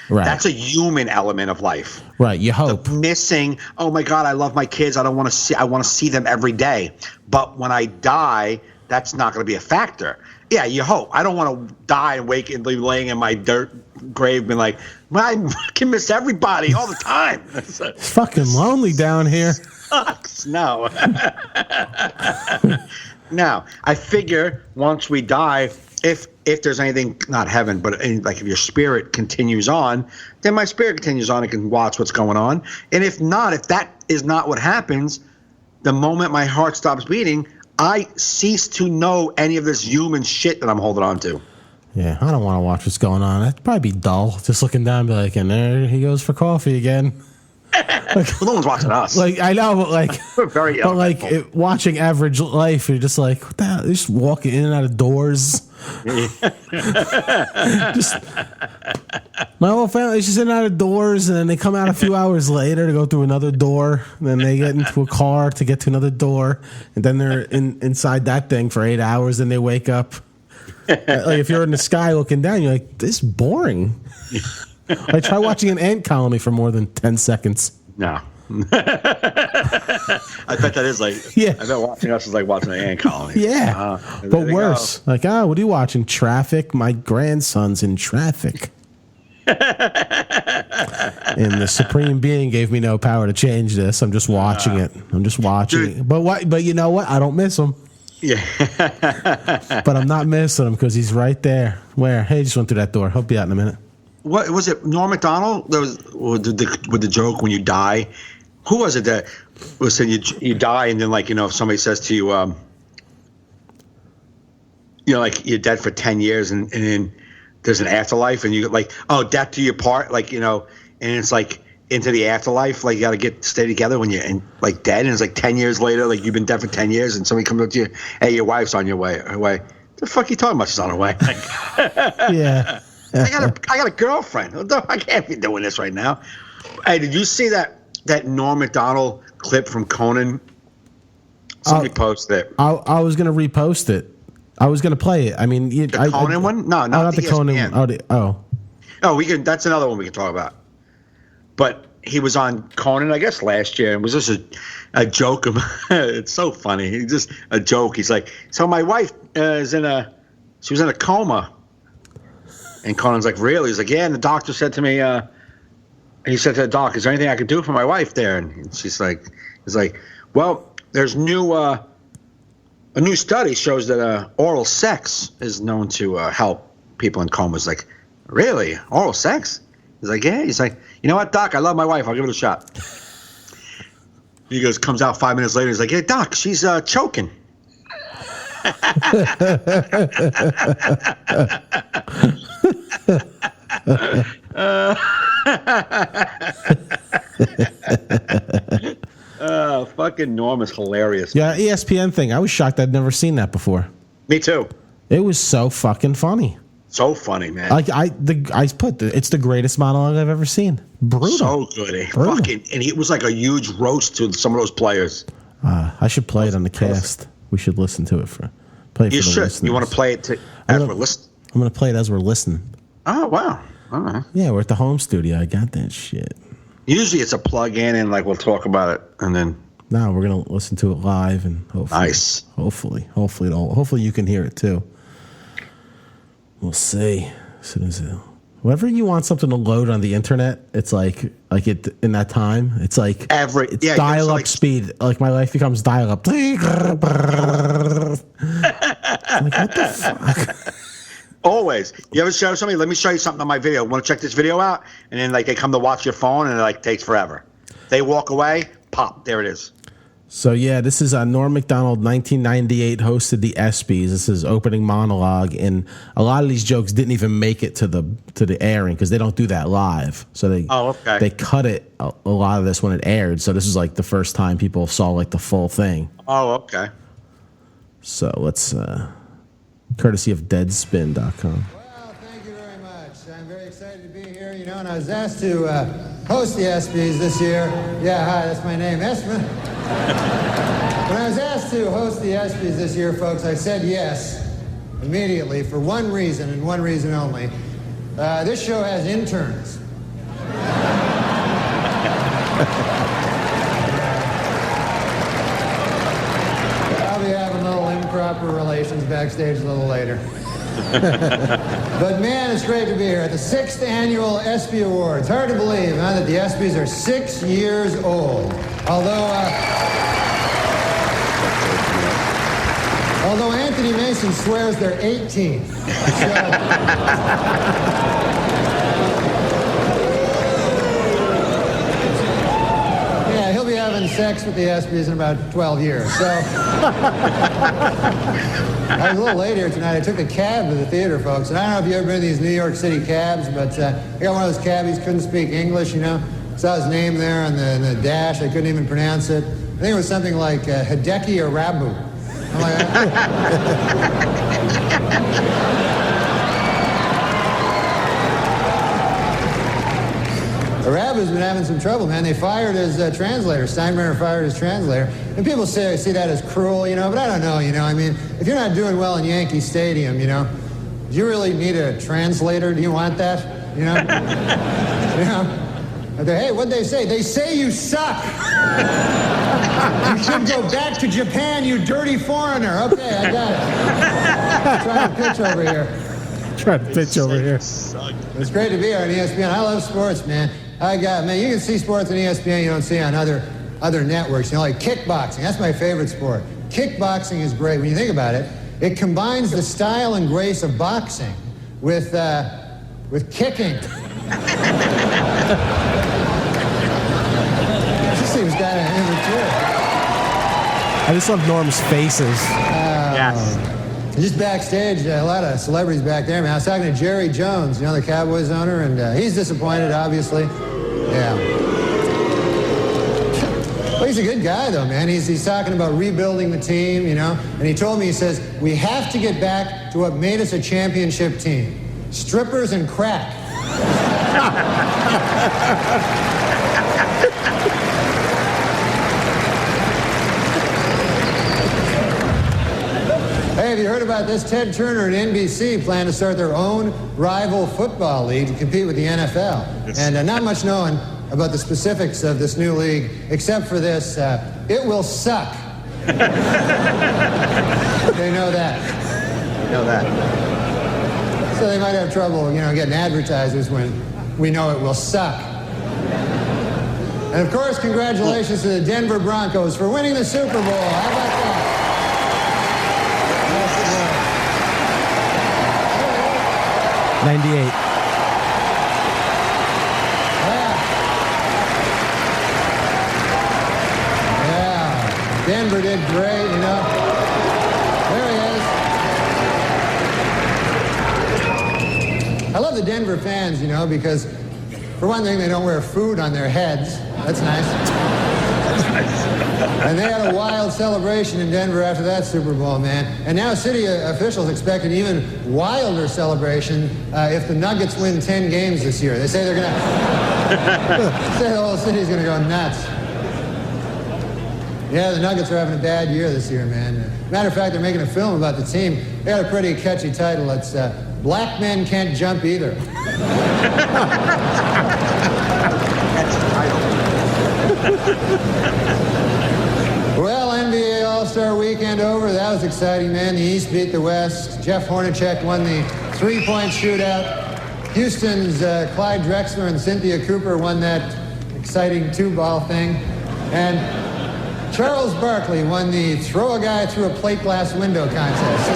Right. That's a human element of life. Right. You hope. The missing. Oh my God, I love my kids. I want to see them every day. But when I die, that's not going to be a factor. Yeah, you hope. I don't want to die and wake and be laying in my dirt grave and like, well, I can miss everybody all the time. It's fucking lonely down here. Sucks. No. Now, I figure once we die, if there's anything, not heaven, but like if your spirit continues on, then my spirit continues on and can watch what's going on. And if not, if that is not what happens, the moment my heart stops beating, I cease to know any of this human shit that I'm holding on to. Yeah, I don't want to watch what's going on. It'd probably be dull. Just looking down and be like, and there he goes for coffee again. Well, no one's watching us. Like, I know, but like, we're very but like watching Average Life, you're just like, what the hell? They're just walking in and out of doors. Just my whole family's just in and out of doors, and then they come out a few hours later to go through another door, and then they get into a car to get to another door, and then they're inside that thing for 8 hours, and they wake up. Like if you're in the sky looking down, you're like, this is boring. I try watching an ant colony for more than 10 seconds. No. I bet that is like, yeah. I bet watching us is like watching an ant colony. Yeah. But worse. Go. Like, what are you watching? Traffic? My grandson's in traffic. And the Supreme Being gave me no power to change this. I'm just watching it. I'm just watching it. But you know what? I don't miss him. Yeah. But I'm not missing him because he's right there. Where? Hey, just went through that door. He'll be out in a minute. What was it? Norm Macdonald? There was with the joke when you die. Who was it that was saying you die and then, like, you know, if somebody says to you, like you're dead for 10 years and then there's an afterlife and you like, oh, death to your part, like, and it's like into the afterlife, like you got to stay together when you're like dead. And it's like 10 years later, like you've been dead for 10 years and somebody comes up to you, hey, your wife's on your way. What the fuck are you talking about? She's on her way. Yeah. I got a girlfriend. I can't be doing this right now. Hey, did you see that Norm Macdonald clip from Conan? Somebody posted it. I was going to repost it. I was going to play it. I mean, The Conan one? No, not the Conan one. Oh, we can. That's another one we can talk about. But he was on Conan, I guess, last year, and it was just a joke. It's so funny. It's just a joke. He's like, so my wife she was in a coma. And Conan's like, really? He's like, yeah. And the doctor said to me, he said to the doc, is there anything I could do for my wife there? And he's like, well, there's a new study shows that oral sex is known to help people in comas. Like, really? Oral sex? He's like, yeah. He's like, you know what, doc? I love my wife. I'll give it a shot. He goes, comes out 5 minutes later. He's like, hey, doc, she's choking. Fucking Norm is hilarious. Yeah, ESPN thing. I was shocked I'd never seen that before. Me too. It was so fucking funny. So funny, man. Like it's the greatest monologue I've ever seen. Brutal. So good. Fucking, and it was like a huge roast to some of those players. I should play it on the cast. We should listen to it play it you for the should. listeners. You want to play it as we're listening? I'm going to play it as we're listening. Oh, wow. All right. Yeah, we're at the home studio. I got that shit. Usually it's a plug in and like we'll talk about it and then. No, we're going to listen to it live and hopefully. Nice. Hopefully you can hear it too. We'll see. As soon as whenever you want something to load on the internet, it's like it in that time. It's like it's dial up speed. Like my life becomes dial up. Like, what the fuck? Always. You ever show somebody? Let me show you something on my video. Want to check this video out? And then like they come to watch your phone and it like takes forever. They walk away. Pop. There it is. So yeah, this is Norm Macdonald, 1998, hosted the ESPYs. This is opening monologue, and a lot of these jokes didn't even make it to the airing because they don't do that live. So they cut it a lot of this when it aired. So this is like the first time people saw like the full thing. Oh, okay. So let's courtesy of Deadspin.com. Well, thank you very much. I'm very excited to be here. And I was asked to host the ESPYs this year. Yeah, hi, that's my name, Espen. When I was asked to host the ESPYs this year, folks, I said yes immediately for one reason and one reason only. This show has interns. I'll be having little improper relations backstage a little later. But man, it's great to be here at the 6th annual ESPY Awards. Hard to believe, huh, that the ESPYs are 6 years old. Although Anthony Mason swears they're 18. Yeah, he'll be having sex with the ESPYs in about 12 years. So I was a little late here tonight. I took a cab to the theater, folks. And I don't know if you've ever been in these New York City cabs, but I got one of those cabbies, couldn't speak English, Saw his name there on the dash. I couldn't even pronounce it. I think it was something like Hideki Arabu. I'm like, Arabu's been having some trouble, man. They fired his translator. Steinbrenner fired his translator. And people see that as cruel, but I don't know, I mean, if you're not doing well in Yankee Stadium, do you really need a translator? Do you want that? Hey, what'd they say? They say you suck. You should go back to Japan, you dirty foreigner. Okay, I got it. Trying to pitch over here. It's great to be here on ESPN. I love sports, man. You can see sports on ESPN you don't see on other networks. Like kickboxing. That's my favorite sport. Kickboxing is great. When you think about it, it combines the style and grace of boxing with kicking. This seems kind of immature. I just love Norm's faces. Yes. Just backstage, a lot of celebrities back there, man. I was talking to Jerry Jones, the Cowboys owner, and he's disappointed, obviously. Yeah. Well, he's a good guy, though, man. He's talking about rebuilding the team, and he told me, he says, we have to get back to what made us a championship team. Strippers and crack. Hey, have you heard about this? Ted Turner and NBC plan to start their own rival football league to compete with the NFL. And not much known about the specifics of this new league, except for this, it will suck. They know that. Know that. So they might have trouble, getting advertisers when we know it will suck. And of course, congratulations to the Denver Broncos for winning the Super Bowl. How about that? 98. Yeah. Denver did great, There he is. I love the Denver fans, because for one thing, they don't wear food on their heads. That's nice. And they had a wild celebration in Denver after that Super Bowl, man. And now city officials expect an even wilder celebration if the Nuggets win 10 games this year. They say they're going to... say the whole city's going to go nuts. Yeah, the Nuggets are having a bad year this year, man. Matter of fact, they're making a film about the team. They got a pretty catchy title. It's Black Men Can't Jump Either. That's the title. Well, NBA All-Star Weekend over. That was exciting, man. The East beat the West. Jeff Hornacek won the three-point shootout. Houston's Clyde Drexler and Cynthia Cooper won that exciting two-ball thing. And Charles Barkley won the throw a guy through a plate glass window contest. So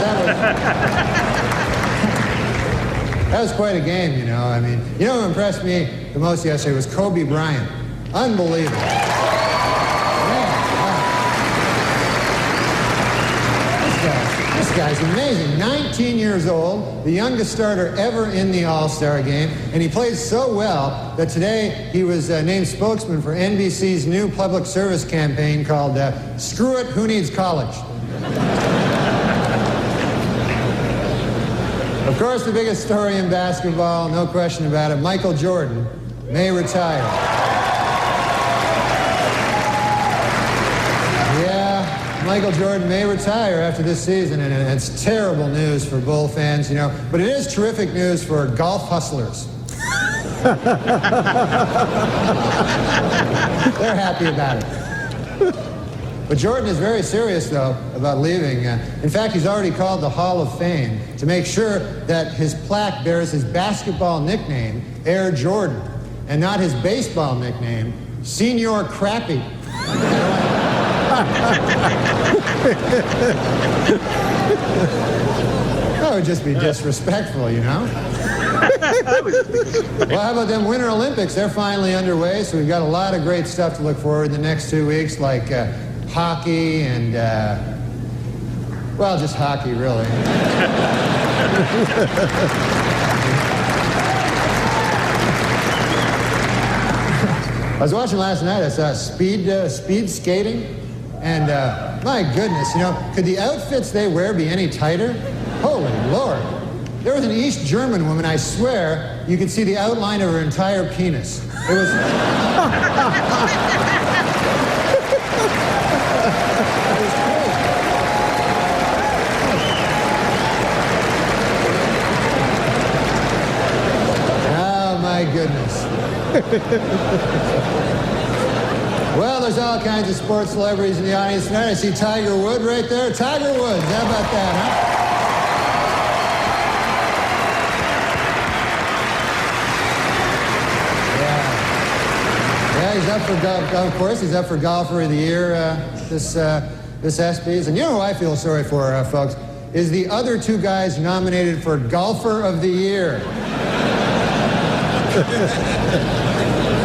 that was quite a game, I mean, who impressed me the most yesterday was Kobe Bryant. Unbelievable. This guy's amazing. 19 years old, the youngest starter ever in the All-Star game, and he played so well that today he was named spokesman for NBC's new public service campaign called Screw It, Who Needs College? Of course, the biggest story in basketball, no question about it, Michael Jordan may retire. Michael Jordan may retire after this season, and it's terrible news for Bull fans, but it is terrific news for golf hustlers. They're happy about it. But Jordan is very serious, though, about leaving. In fact, he's already called the Hall of Fame to make sure that his plaque bears his basketball nickname, Air Jordan, and not his baseball nickname, Senior Crappy. That would just be disrespectful, Well, how about them Winter Olympics? They're finally underway, so we've got a lot of great stuff to look forward to the next 2 weeks, like hockey and, just hockey, really. I was watching last night, I saw speed skating. And my goodness, could the outfits they wear be any tighter? Holy Lord. There was an East German woman, I swear, you could see the outline of her entire penis. It was... Oh, my goodness. Well, there's all kinds of sports celebrities in the audience tonight. I see Tiger Woods right there. Tiger Woods, how about that, huh? Yeah, he's up for golf. Of course, he's up for Golfer of the Year this ESPYs. And you know who I feel sorry for, folks, is the other two guys nominated for Golfer of the Year.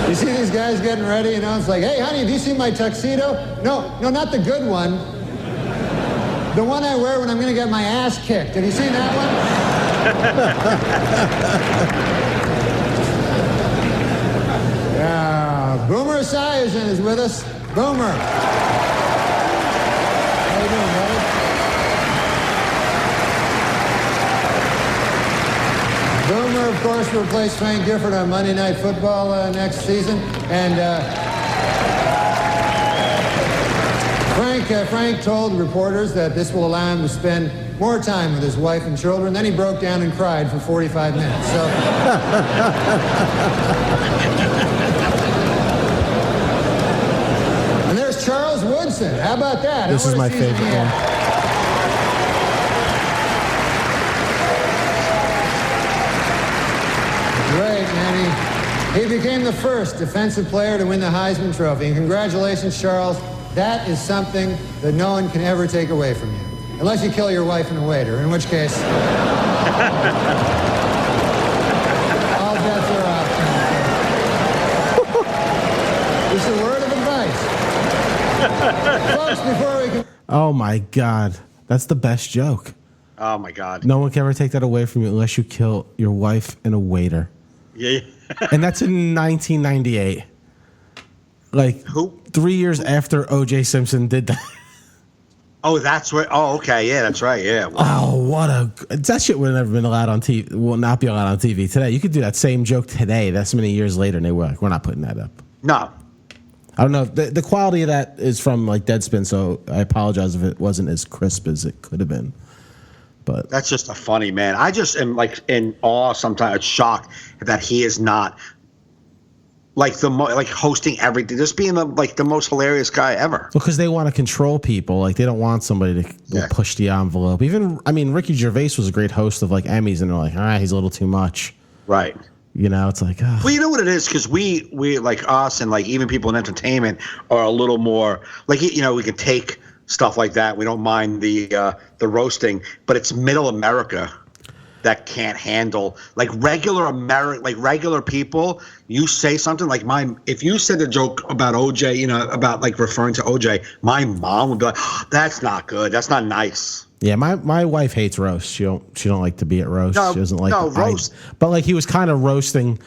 You see these guys getting ready, It's like, hey, honey, have you seen my tuxedo? No, not the good one. The one I wear when I'm going to get my ass kicked. Have you seen that one? Yeah, Boomer Esiason is with us. Boomer. How you doing, buddy? Boomer, of course, will replace Frank Gifford on Monday Night Football next season. And Frank told reporters that this will allow him to spend more time with his wife and children. Then he broke down and cried for 45 minutes. So. And there's Charles Woodson. How about that? This is my favorite one. Great, man. He became the first defensive player to win the Heisman Trophy. And congratulations, Charles. That is something that no one can ever take away from you. Unless you kill your wife and a waiter, in which case... all bets are off. Just a word of advice. Folks, before we can... Oh, my God. That's the best joke. Oh my God. No one can ever take that away from you unless you kill your wife and a waiter. Yeah. And that's in 1998. Like, Who? 3 years after O.J. Simpson did that. Oh, that's what. Oh, okay. Yeah, that's right. Yeah. Wow. Oh, what a... That shit would have never been allowed on TV. Will not be allowed on TV today. You could do that same joke today. That's many years later, and they were like, we're not putting that up. No. I don't know. The quality of that is from, like, Deadspin, so I apologize if it wasn't as crisp as it could have been. But That's just a funny man. I just am, like, in awe sometimes, shocked that he is not... like hosting everything, just being the most hilarious guy ever. because they want to control people, like they don't want somebody to push the envelope. Even, I mean, Ricky Gervais was a great host of like Emmys, and they're like, all right, he's a little too much. Right. You know, it's like, Well, you know what it is, because we like us and like even people in entertainment are a little more like, you know, we can take stuff like that. We don't mind the roasting, but it's middle America that can't handle like regular regular people. You say something like if you said a joke about OJ, you know, about like referring to OJ, my mom would be like, oh, that's not good. That's not nice. yeah, my wife hates roast. She don't like to be at roast. No, she doesn't like roast. But like he was kind of roasting.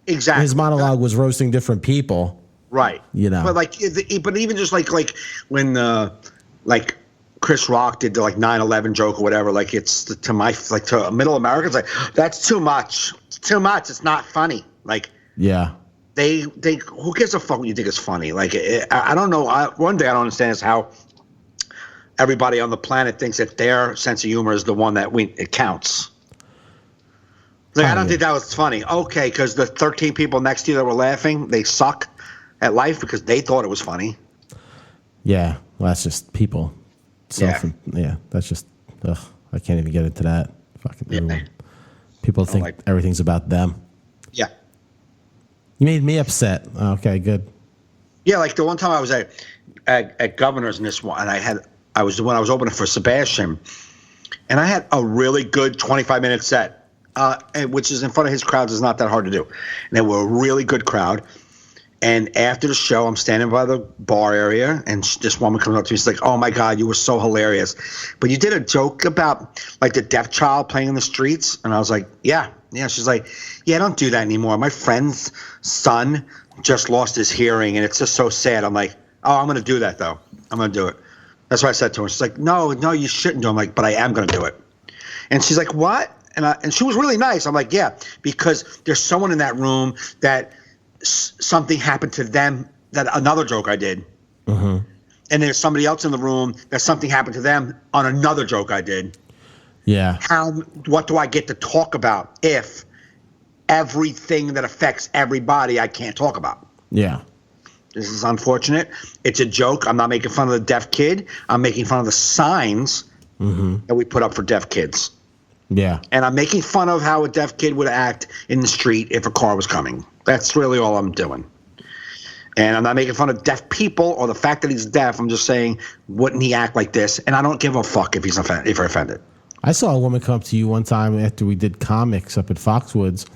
Exactly. His monologue was roasting different people. Right. You know. But like, but even just like when like Chris Rock did the like 9/11 joke or whatever, like it's to middle America, it's like that's too much. It's too much. It's not funny. Like Yeah. they who gives a fuck what you think is funny? Like I don't know. One thing I don't understand is how everybody on the planet thinks that their sense of humor is the one that it counts. Like I don't think that was funny. Okay, because the 13 people next to you that were laughing, they suck at life because they thought it was funny. Yeah. Well, that's just people. Yeah, that's just. Ugh, I can't even get into that. Fucking everyone. People think everything's about them. Yeah. You made me upset. Okay, good. Yeah, like the one time I was at Governor's in this one, and I was opening for Sebastian, and I had a really good 25-minute set, which is in front of his crowds is not that hard to do, and they were a really good crowd. And after the show, I'm standing by the bar area, and this woman comes up to me. She's like, "Oh my God, you were so hilarious! But you did a joke about like the deaf child playing in the streets." And I was like, "Yeah." She's like, "Yeah, I don't do that anymore. My friend's son just lost his hearing, and it's just so sad." I'm like, "Oh, I'm gonna do that though. I'm gonna do it." That's what I said to her. She's like, "No, you shouldn't do it." I'm like, "But I am gonna do it." And she's like, "What?" And she was really nice. I'm like, "Yeah, because there's someone in that room that." Something happened to them that another joke I did. Mm-hmm. And there's somebody else in the room that something happened to them on another joke I did. Yeah. What do I get to talk about if everything that affects everybody I can't talk about? Yeah. This is unfortunate. It's a joke. I'm not making fun of the deaf kid. I'm making fun of the signs that we put up for deaf kids. Yeah. And I'm making fun of how a deaf kid would act in the street if a car was coming. That's really all I'm doing. And I'm not making fun of deaf people or the fact that he's deaf. I'm just saying, wouldn't he act like this? And I don't give a fuck if you're offended. I saw a woman come up to you one time after we did comics up at Foxwoods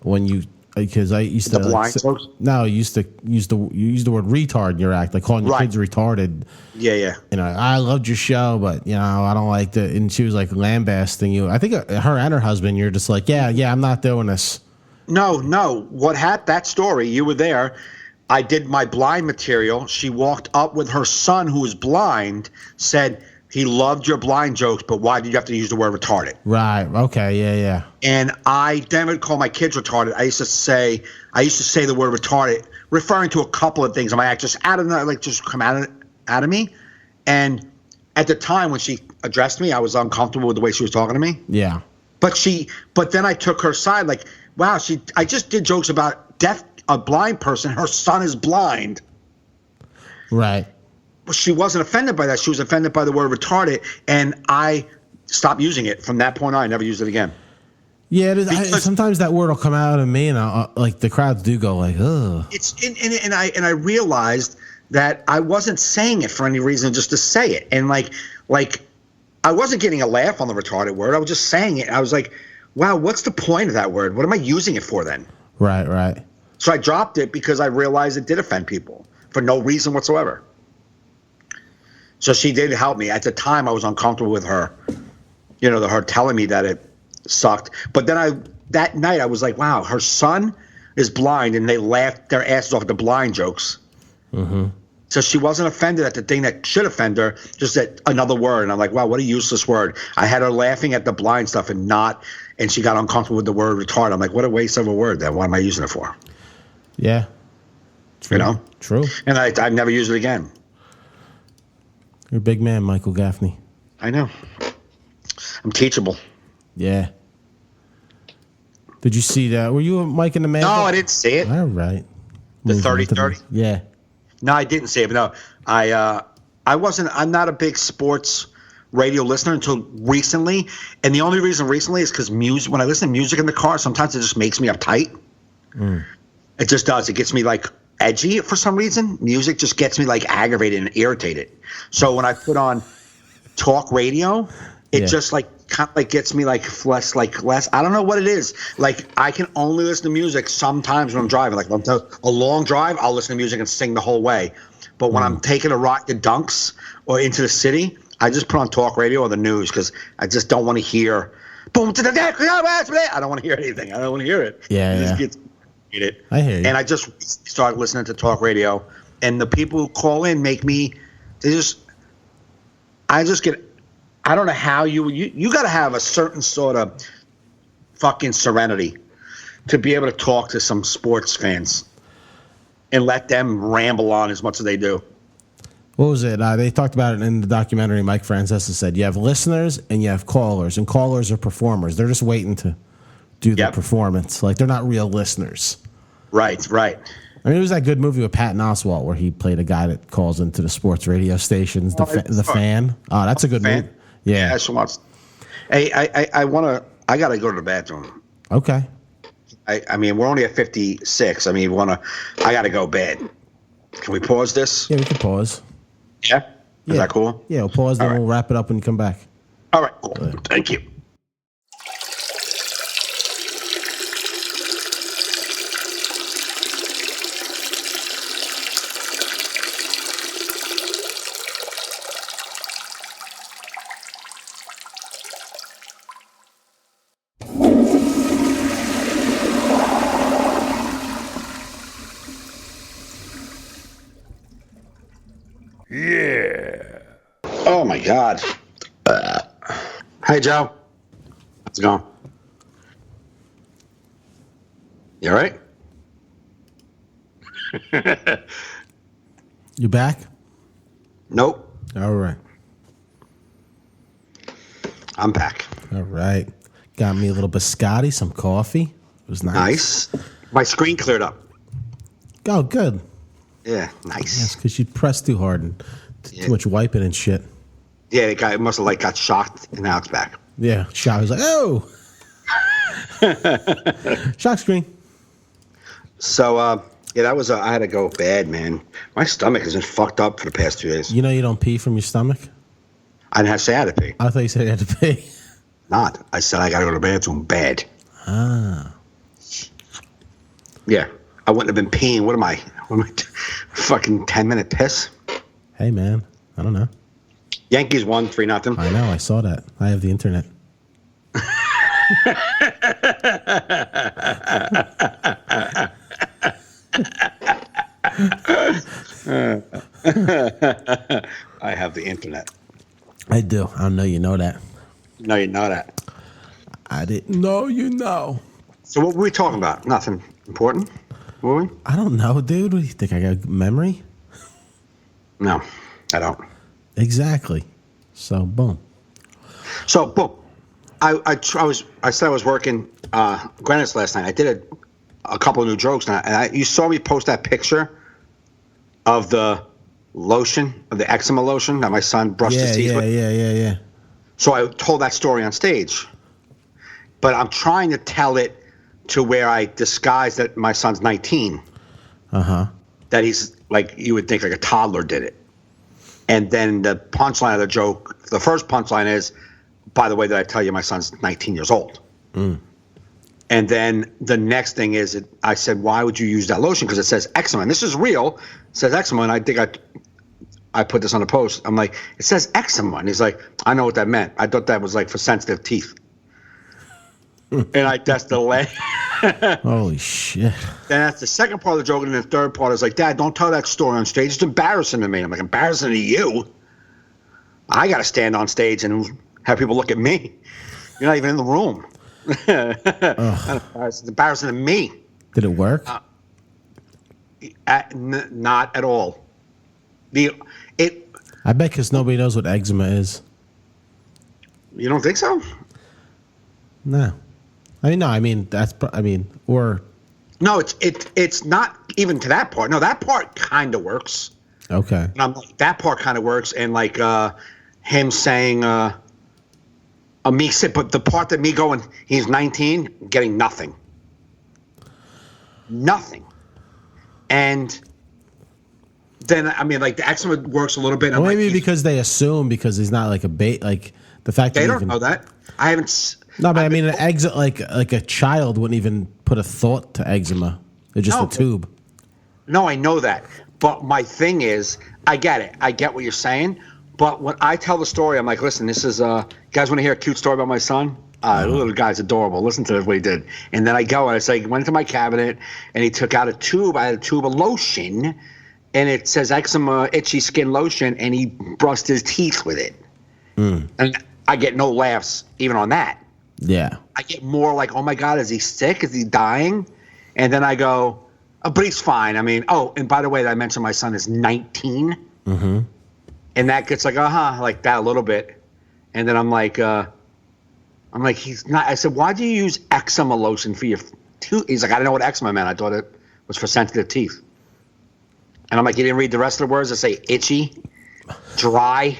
when you because I used to The blind folks? No, you used to use the word retard in your act, like calling your Right. kids retarded. Yeah. You know, I loved your show, but I don't like the. And she was like lambasting you. I think her and her husband, you're just like, yeah, I'm not doing this. No. What happened? That story, you were there. I did my blind material. She walked up with her son, who was blind, said he loved your blind jokes, but why did you have to use the word retarded? Right. Okay. Yeah. And I never call my kids retarded. I used to say the word retarded, referring to a couple of things in my act, just come out of me. And at the time when she addressed me, I was uncomfortable with the way she was talking to me. Yeah. But then I took her side, like, wow, I just did jokes about a blind person. Her son is blind. Right. She wasn't offended by that. She was offended by the word retarded, and I stopped using it. From that point on, I never used it again. Yeah, sometimes that word will come out of me, and like the crowds do go like, ugh. And I realized that I wasn't saying it for any reason, just to say it, and like I wasn't getting a laugh on the retarded word. I was just saying it. I was like, wow, what's the point of that word? What am I using it for then? Right. So I dropped it because I realized it did offend people for no reason whatsoever. So she did help me. At the time, I was uncomfortable with her, her telling me that it sucked. But then that night, I was like, wow, her son is blind, and they laughed their asses off at the blind jokes. Mm-hmm. So she wasn't offended at the thing that should offend her, just at another word. And I'm like, wow, what a useless word. I had her laughing at the blind stuff and she got uncomfortable with the word retard. I'm like, what a waste of a word then. What am I using it for? Yeah. True. True. And I've never used it again. You're a big man, Michael Gaffney. I know. I'm teachable. Yeah. Did you see that? Were you Mike in the Man? No, I didn't see it. All right. The 30-30? Yeah. No, I didn't see it. But no, I'm not a big sports radio listener until recently. And the only reason recently is because when I listen to music in the car, sometimes it just makes me uptight. It just does. It gets me like edgy for some reason. Music just gets me like aggravated and irritated. So when I put on talk radio, it just like kind of like gets me like less. I don't know what it is. Like I can only listen to music sometimes when I'm driving. Like when I'm a long drive, I'll listen to music and sing the whole way. But when I'm taking a ride to Dunks or into the city, I just put on talk radio or the news because I just don't want to hear boom to the deck. I don't want to hear anything. I don't want to hear it. Yeah. I hear you. And I just started listening to talk radio, and the people who call in make me. I don't know how you got to have a certain sort of fucking serenity to be able to talk to some sports fans and let them ramble on as much as they do. What was it? They talked about it in the documentary. Mike Francesa said you have listeners and you have callers, and callers are performers. They're just waiting to do the performance. Like they're not real listeners. Right. I mean, it was that good movie with Patton Oswalt where he played a guy that calls into the sports radio stations, the fan. Oh, that's a good movie. Yeah. Hey, I got to go to the bathroom. Okay. I mean, we're only at 56. I mean, I got to go bed. Can we pause this? Yeah, we can pause. Yeah? Is that cool? Yeah, we'll pause, then we'll wrap it up when you come back. All right, cool. Thank you. Oh my God. Hey Joe. How's it going? You all right? You back? Nope. All right. I'm back. All right. Got me a little biscotti, some coffee. It was nice. My screen cleared up. Oh, good. Yeah, nice. That's because you pressed too hard and too much wiping and shit. Yeah, the guy must have got shocked, and now it's back. Yeah, shock. He was like, oh, shock screen. So, that was. I had to go bad, man. My stomach has been fucked up for the past 2 days. You know, you don't pee from your stomach. I didn't have to say I had to pee. I thought you said you had to pee. Not. I said I got to go to the bathroom bad. Ah. Yeah, I wouldn't have been peeing. What am I? Fucking 10-minute piss? Hey, man. I don't know. Yankees won 3-0. I know. I saw that. I have the internet. I have the internet. I do. I know you know that. No, you know that. I didn't know you know. So what were we talking about? Nothing important, were we? I don't know, dude. What do you think? I got memory? No, I don't. Exactly. So, boom. So, boom. I said I was working Greenwich last night. I did a couple of new jokes now, and you saw me post that picture of the lotion, of the eczema lotion that my son brushed his teeth with. Yeah. So I told that story on stage, but I'm trying to tell it to where I disguise that my son's 19. That he's like, you would think like a toddler did it. And then the punchline of the joke, the first punchline is, by the way, that I tell you my son's 19 years old. And then the next thing is, I said, why would you use that lotion? Because it says eczema. And this is real. It says eczema. And I think I put this on a post. I'm like, it says eczema. And he's like, I know what that meant. I thought that was like for sensitive teeth. And that's the last. Holy shit. Then that's the second part of the joke. And the third part is like, Dad, don't tell that story on stage. It's embarrassing to me. I'm like, embarrassing to you? I got to stand on stage and have people look at me. You're not even in the room. It's embarrassing to me. Did it work? Not at all. I bet because nobody knows what eczema is. You don't think so? No. Or no, it's not even to that part. No, that part kind of works. Okay. And I'm like, that part kind of works, and like him saying, but the part that me going, he's 19, getting nothing, and then like the eczema works a little bit. Well, maybe because they assume because he's not like a like the fact that they don't know that. I haven't. No, but an eczema, like a child wouldn't even put a thought to eczema. It's just a tube. No, I know that. But my thing is, I get it. I get what you're saying. But when I tell the story, I'm like, listen, this is you guys want to hear a cute story about my son? The little guy's adorable. Listen to what he did. And then I go and I say, he went into my cabinet and he took out a tube. I had a tube of lotion, and it says eczema, itchy skin lotion, and he brushed his teeth with it. And I get no laughs even on that. Yeah. I get more like, oh my God, is he sick? Is he dying? And then I go, oh, but he's fine. I mean, and by the way, I mentioned my son is 19. Mm-hmm. And that gets like, like that a little bit. And then I'm like, he's not. I said, why do you use eczema lotion for your tooth? He's like, I don't know what eczema meant. I thought it was for sensitive teeth. And I'm like, you didn't read the rest of the words that say itchy, dry,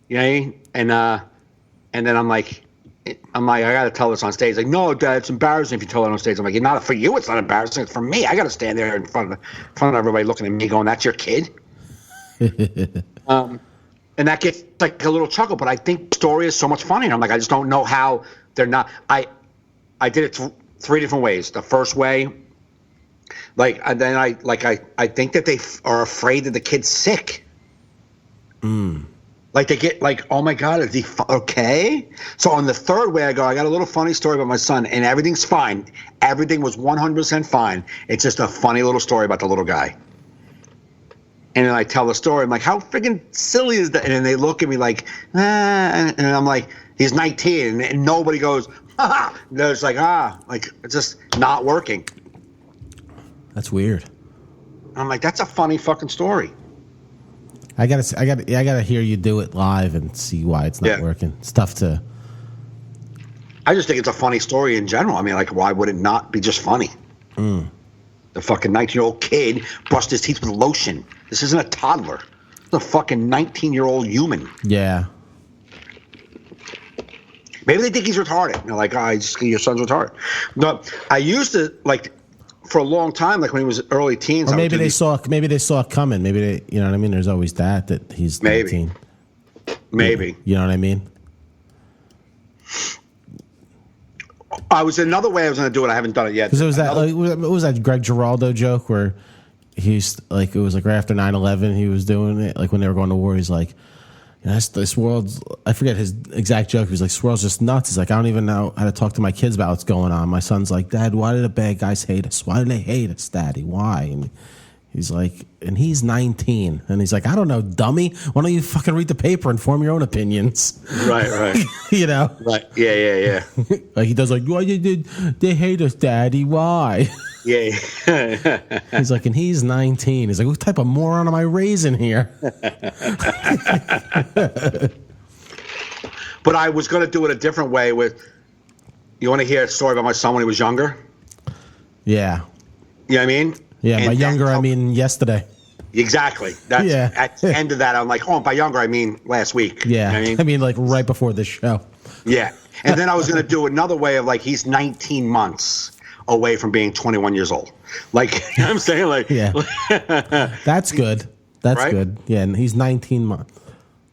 you know? And then I'm like, I got to tell this on stage. Like, no, Dad, it's embarrassing if you tell it on stage. I'm like, not for you. It's not embarrassing. It's for me. I got to stand there in front of everybody looking at me going, that's your kid? And that gets like a little chuckle, but I think the story is so much funnier. I'm like, I just don't know how they're not. I did it three different ways. The first way, and then I think that they are afraid that the kid's sick. Like they get like, oh my God, is he okay? So on the third way, I go, I got a little funny story about my son, and everything's fine. Everything was 100% fine. It's just a funny little story about the little guy. And then I tell the story. I'm like, how freaking silly is that? And then they look at me like, and I'm like, he's 19, and nobody goes, ha. They're just like, like it's just not working. That's weird. I'm like, that's a funny fucking story. I gotta hear you do it live and see why it's not working. It's tough to. I just think it's a funny story in general. I mean, like, why would it not be just funny? The fucking 19-year-old kid brushed his teeth with lotion. This isn't a toddler. It's a fucking 19-year-old human. Yeah. Maybe they think he's retarded. They're like, your son's retarded. No, I used to like. For a long time, like when he was early teens. Or maybe they saw it coming. Maybe they, you know what I mean? There's always that he's 19. Maybe. You know what I mean? I was another way I was going to do it. I haven't done it yet. Because it was that, like, what was that Greg Giraldo joke where he's like, it was like right after 9/11, he was doing it, like when they were going to war. He's like, this world's, I forget his exact joke. He was like, this world's just nuts. He's like, I don't even know how to talk to my kids about what's going on. My son's like, Dad, why do the bad guys hate us? Why do they hate us, Daddy? Why? And he's like, and he's 19. And he's like, I don't know, dummy. Why don't you fucking read the paper and form your own opinions? Right. You know? Right. Yeah. Like he does, like, why did they hate us, Daddy? Why? Yeah. He's like, and he's 19. He's like, what type of moron am I raising here? But I was going to do it a different way with, you want to hear a story about my son when he was younger? Yeah. You know what I mean? Yeah, And by younger, that's I mean yesterday. Exactly. That's Yeah. At the end of that, I'm like, oh, by younger, I mean last week. Yeah. You know what I mean? Like right before this show. Yeah. And then I was going to do another way of like, he's 19 months away from being 21 years old. Like, you know what I'm saying? Like, Yeah. That's good. That's Right? good. Yeah, and he's 19 months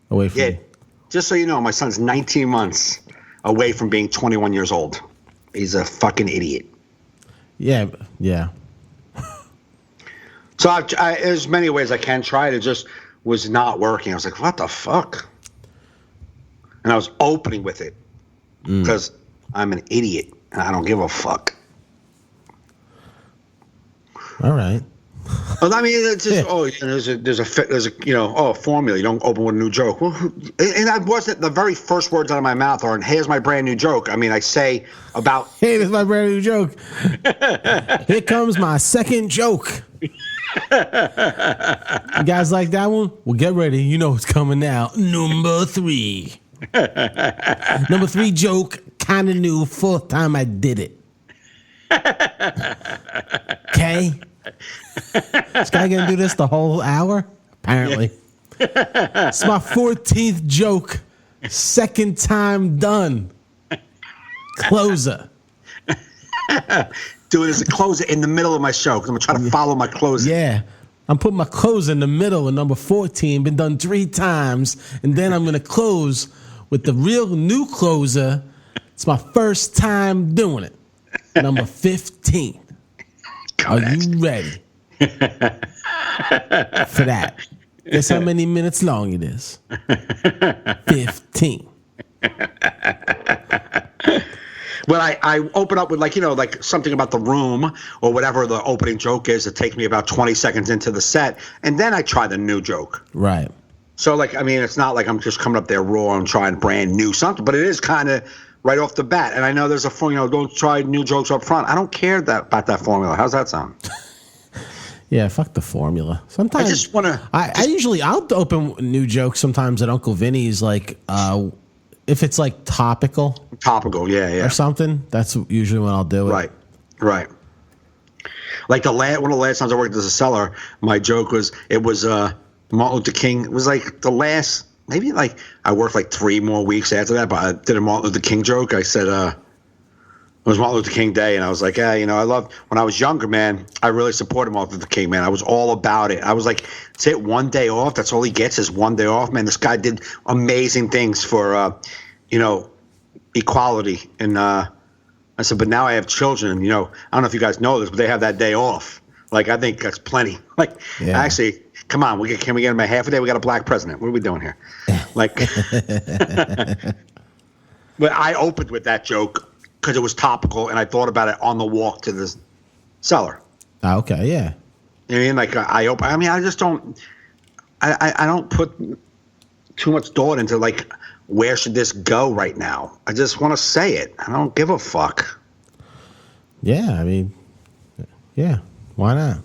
away from yeah. me. Just so you know, my son's 19 months away from being 21 years old. He's a fucking idiot. Yeah. So I as many ways I can try. It just was not working. I was like, what the fuck? And I was opening with it because I'm an idiot and I don't give a fuck. All right. Well, I mean, it's just there's a formula. You don't open with a new joke. Well, and that wasn't the very first words out of my mouth are, here's my brand new joke. I mean, I say about Hey, this is my brand new joke. Here comes my second joke. You guys like that one? Well, get ready. You know what's coming now. Number 3. Number 3 joke. Kind of new. 4th time I did it. Okay? This guy gonna do this the whole hour? Apparently. It's my 14th joke. 2nd time done. Closer. do it as a closer in the middle of my show because I'm gonna try to follow my closer. Yeah. I'm putting my closer in the middle of number 14. Been done 3 times. And then I'm going to close with the real new closer. It's my first time doing it. Number 15. Are you ready for that? Guess how many minutes long it is? 15. Well, I open up with like something about the room or whatever the opening joke is. It takes me about 20 seconds into the set, and then I try the new joke. Right. So, it's not like I'm just coming up there raw and trying brand new something, but it is kind of right off the bat. And I know there's a formula, don't try new jokes up front. I don't care about that formula. How's that sound? Yeah, fuck the formula. Sometimes I just want to. I'll open new jokes sometimes at Uncle Vinny's, like if it's like topical, Yeah. or something. That's usually when I'll do it. Right. Like one of the last times I worked as a seller, my joke was Martin Luther King. It was like the last, maybe like I worked like 3 more weeks after that, but I did a Martin Luther King joke. I said it was Martin Luther King Day, and I was like, I loved when I was younger, man. I really supported Martin Luther King, man. I was all about it. I was like, that's it, 1 day off. That's all he gets is 1 day off, man. This guy did amazing things for equality. And I said, but now I have children. I don't know if you guys know this, but they have that day off. Like, I think that's plenty. Like, actually, come on, can we get him a half a day? We got a black president. What are we doing here? Like, but I opened with that joke because it was topical, and I thought about it on the walk to the cellar. Okay, yeah. You know what I mean? Like, I just don't. I don't put too much thought into like where should this go right now. I just want to say it. I don't give a fuck. Yeah, I mean, yeah. Why not?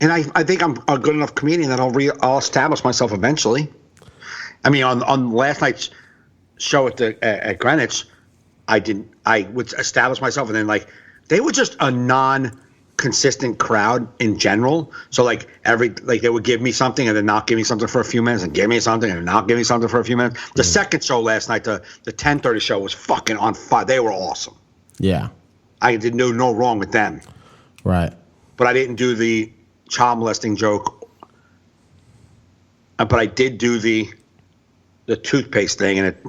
And I think I'm a good enough comedian that I'll establish myself eventually. I mean, on last night's show at Greenwich, I would establish myself, and then like they were just a non-consistent crowd in general. So like they would give me something and then not give me something for a few minutes, and give me something and not give me something for a few minutes. The second show last night, the 10:30 show, was fucking on fire. They were awesome. Yeah. I did no wrong with them. Right. But I didn't do the child molesting joke. But I did do the toothpaste thing, and it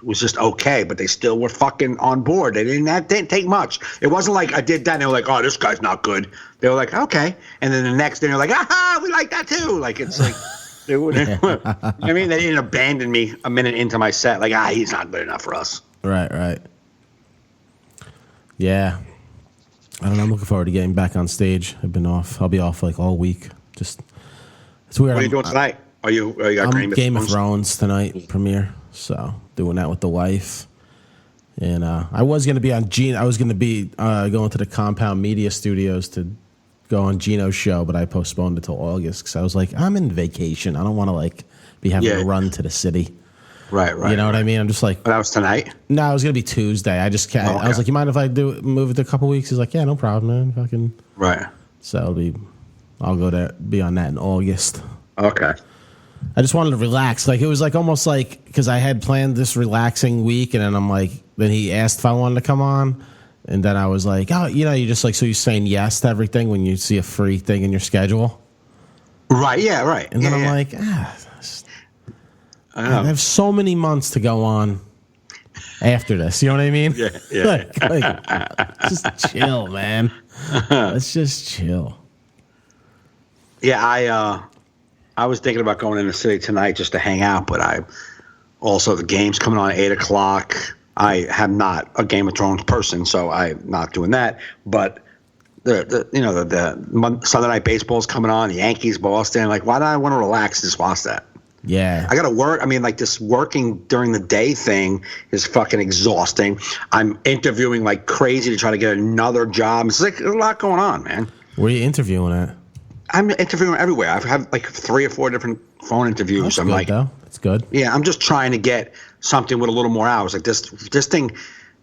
was just okay, but they still were fucking on board. That didn't take much. It wasn't like I did that and they were like, oh, this guy's not good. They were like, okay. And then the next day they're like, aha, we like that too. Like, it's like, they wouldn't, I mean, they didn't abandon me a minute into my set. Like, he's not good enough for us. Right. Yeah. I don't know. I'm looking forward to getting back on stage. I've been off. I'll be off like all week. Just, it's weird. What are you doing tonight? Are you got I'm Game of Thrones tonight premiere, so doing that with the wife. And I was going to be on Gene. I was going to be going to the Compound Media Studios to go on Gino's show, but I postponed it till August because I was like, I'm in vacation. I don't want to like be having to run to the city. Right. You know what I mean? I'm just like, but that was tonight. No, it was going to be Tuesday. I just can't. I was like, you mind if I move it to a couple weeks? He's like, yeah, no problem, man. Fucking right. So I'll go to be on that in August. Okay. I just wanted to relax. Like, it was like almost like, because I had planned this relaxing week, and then I'm like, then he asked if I wanted to come on, and then I was like, oh, you just like, so you're saying yes to everything when you see a free thing in your schedule. Right. Yeah. Right. And then I'm like, I have so many months to go on after this. You know what I mean? Yeah. like, just chill, man. Let's just chill. Yeah. I was thinking about going in the city tonight just to hang out, but also the game's coming on at 8:00. I am not a Game of Thrones person, so I'm not doing that. But the Sunday Night Baseball is coming on, the Yankees, Boston. Like, why do I want to relax and just watch that? Yeah. I got to work. I mean, like, this working during the day thing is fucking exhausting. I'm interviewing like crazy to try to get another job. It's like, there's a lot going on, man. Where are you interviewing at? I'm interviewing everywhere. I've had like 3 or 4 different phone interviews. That's I'm good, like, though. That's good. Yeah, I'm just trying to get something with a little more hours. Like this thing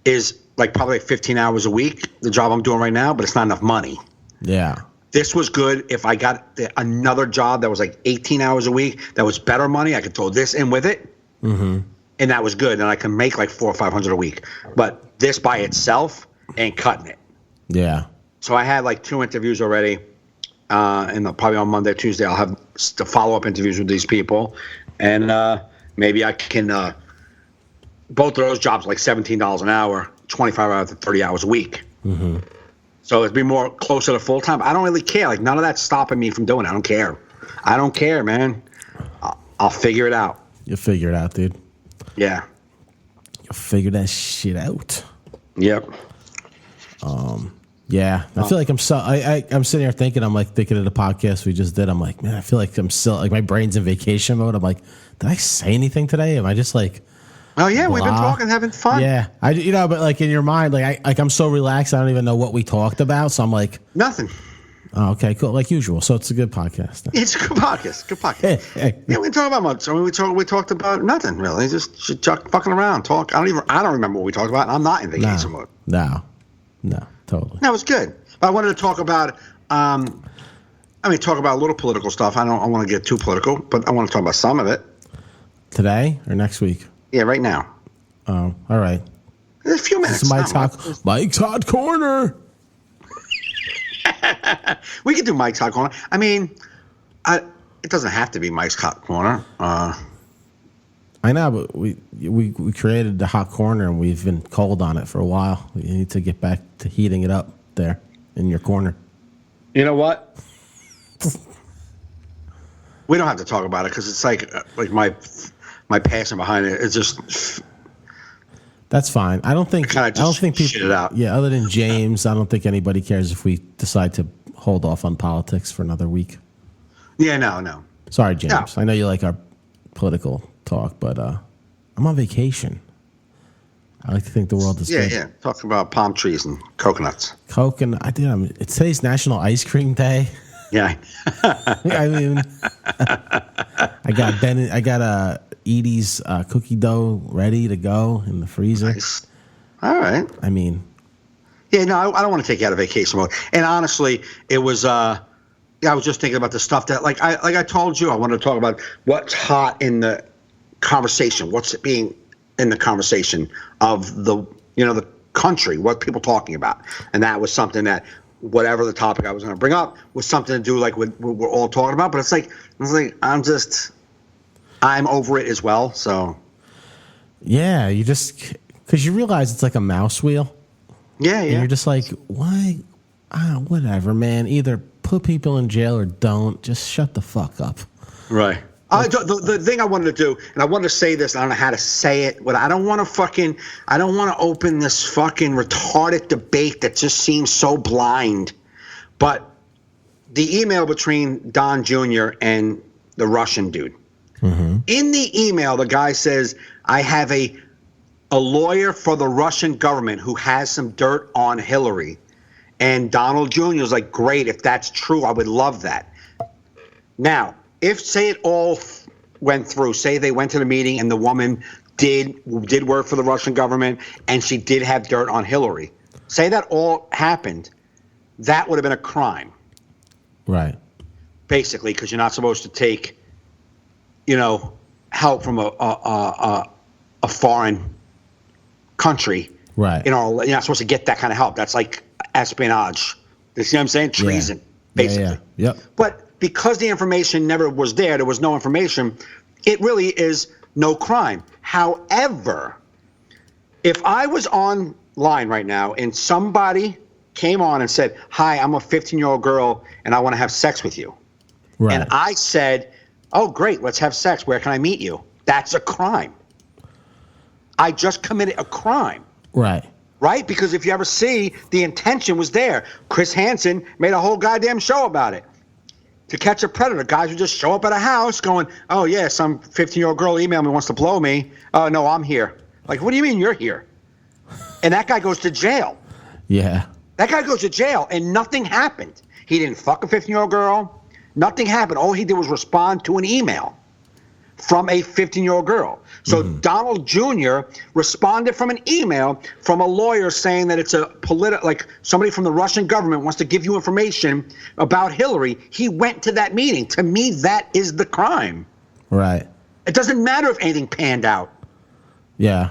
is like probably like 15 hours a week, the job I'm doing right now, but it's not enough money. Yeah. This was good. If I got another job that was like 18 hours a week, that was better money, I could throw this in with it. Mm-hmm. And that was good. And I can make like $400 or $500 a week. But this by itself ain't cutting it. Yeah. So I had like 2 interviews already. And probably on Monday, Tuesday, I'll have the follow-up interviews with these people. And maybe I can both of those jobs like $17 an hour, 25 hours to 30 hours a week. Mm-hmm. So it'd be more closer to full-time. I don't really care. Like, none of that's stopping me from doing it. I don't care. I don't care, man. I'll figure it out. You'll figure it out, dude. Yeah. You'll figure that shit out. Yep. Yeah, I feel like I'm sitting here thinking of the podcast we just did. I'm like, man, I feel like I'm still like my brain's in vacation mode. I'm like, did I say anything today? Am I just like, oh yeah, blah? We've been talking, having fun. Yeah, but like in your mind, like I'm so relaxed, I don't even know what we talked about. So I'm like, nothing. Oh, okay, cool, like usual. So it's a good podcast. It's a good podcast. Good podcast. Yeah, we didn't talk about much. I mean, we talked about nothing really. Just fucking around, talk. I don't remember what we talked about. And I'm not in vacation mode. No, totally. That was good. But I wanted to talk about, talk about a little political stuff. I want to get too political, but I want to talk about some of it. Today or next week? Yeah, right now. Oh, all right. There's a few minutes. This is Mike's Hot Corner. We could do Mike's Hot Corner. I mean, it doesn't have to be Mike's Hot Corner. I know, but we created the hot corner and we've been cold on it for a while. We need to get back to heating it up there in your corner. You know what? We don't have to talk about it because it's like my passion behind it. It's just. That's fine. I don't think people shit it out. Yeah, other than James, I don't think anybody cares if we decide to hold off on politics for another week. Yeah, no. Sorry, James. No. I know you like our political talk, but I'm on vacation. I like to think the world is good. Yeah. Talking about palm trees and coconuts. It's today's National Ice Cream Day. Yeah. I mean, I got Edie's cookie dough ready to go in the freezer. Nice. All right. I mean, yeah, no, I don't want to take you out of vacation mode. And honestly, it was. I was just thinking about the stuff that, like I told you, I wanted to talk about what's hot in the conversation, what's being in the conversation of the country, what people talking about, and that was something that whatever the topic I was going to bring up was something to do like what we're all talking about. But it's like I'm over it as well. So Yeah, you just because you realize it's like a mouse wheel. Yeah, And yeah. you're just like, why? Whatever, man. Either put people in jail or don't. Just shut the fuck up. Right. The thing I wanted to do, and I wanted to say this, I don't know how to say it, but I don't want to open this fucking retarded debate that just seems so blind. But the email between Don Jr. and the Russian dude. Mm-hmm. In the email, the guy says, I have a lawyer for the Russian government who has some dirt on Hillary. And Donald Jr. was like, great, if that's true, I would love that. Now, if, say it all went through, say they went to the meeting and the woman did work for the Russian government and she did have dirt on Hillary, say that all happened, that would have been a crime. Right. Basically, because you're not supposed to take, help from a foreign country. Right. You're not supposed to get that kind of help. That's like espionage. You see what I'm saying? Treason, basically. Yeah. Yep. But because the information never was there was no information, it really is no crime. However, if I was online right now and somebody came on and said, hi, I'm a 15-year-old girl and I want to have sex with you. Right. And I said, oh, great, let's have sex. Where can I meet you? That's a crime. I just committed a crime. Right. Right? Because if you ever see, the intention was there. Chris Hansen made a whole goddamn show about it. To catch a predator, guys would just show up at a house going, oh, yeah, some 15-year-old girl emailed me, wants to blow me. Oh, no, I'm here. Like, what do you mean you're here? And that guy goes to jail. Yeah. That guy goes to jail, and nothing happened. He didn't fuck a 15-year-old girl. Nothing happened. All he did was respond to an email from a 15-year-old girl. So Donald Jr. responded from an email from a lawyer saying that it's like somebody from the Russian government wants to give you information about Hillary. He went to that meeting. To me, that is the crime. Right. It doesn't matter if anything panned out. Yeah.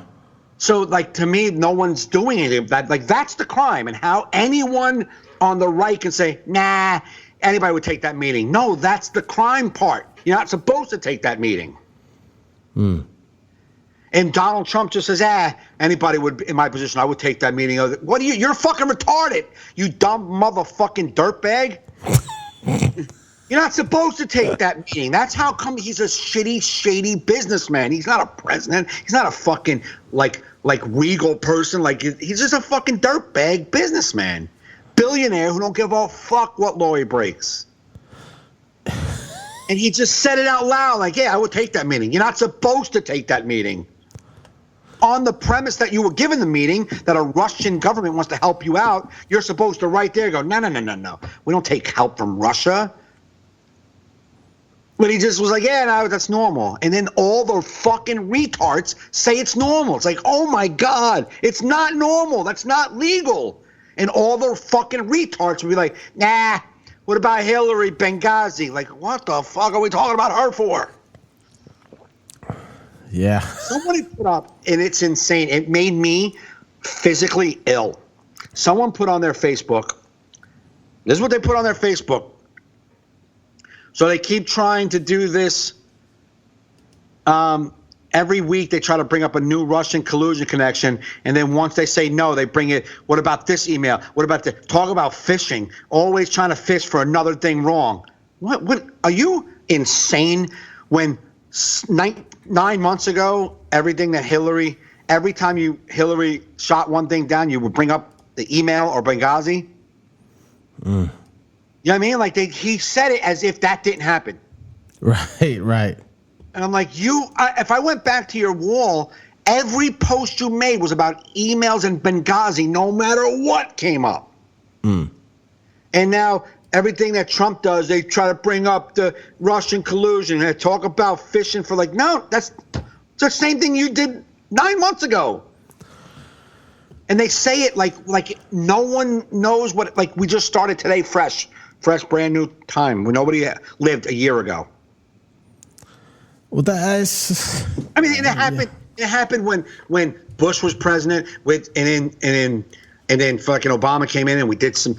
So, like, to me, no one's doing anything. That's the crime. And how anyone on the right can say, nah, anybody would take that meeting. No, that's the crime part. You're not supposed to take that meeting. And Donald Trump just says, anybody would, in my position, I would take that meeting. What are you? You're fucking retarded, you dumb motherfucking dirtbag. You're not supposed to take that meeting. That's how come he's a shitty, shady businessman. He's not a president. He's not a fucking, like regal person. Like, he's just a fucking dirtbag businessman. Billionaire who don't give a fuck what law he breaks. And he just said it out loud, like, yeah, I would take that meeting. You're not supposed to take that meeting. On the premise that you were given the meeting, that a Russian government wants to help you out, you're supposed to right there go, no. We don't take help from Russia. But he just was like, yeah, no, that's normal. And then all the fucking retards say it's normal. It's like, oh, my God, it's not normal. That's not legal. And all the fucking retards would be like, nah. What about Hillary Benghazi? Like, what the fuck are we talking about her for? Yeah. Somebody put up, and it's insane. It made me physically ill. Someone put on their Facebook. This is what they put on their Facebook. So they keep trying to do this. Every week they try to bring up a new Russian collusion connection, and then once they say no, they bring it. What about this email? What about the talk about fishing? Always trying to fish for another thing wrong. What are you insane? When 9 months ago, everything that every time Hillary shot one thing down, you would bring up the email or Benghazi. You know what I mean? Like he said it as if that didn't happen. Right. And I'm like, if I went back to your wall, every post you made was about emails and Benghazi, no matter what came up. And now everything that Trump does, they try to bring up the Russian collusion and talk about fishing for no, that's the same thing you did 9 months ago. And they say it like no one knows what, like we just started today fresh, brand new time when nobody lived a year ago. Well, that's. I mean, it happened. It happened when Bush was president. And then fucking Obama came in, and we did some.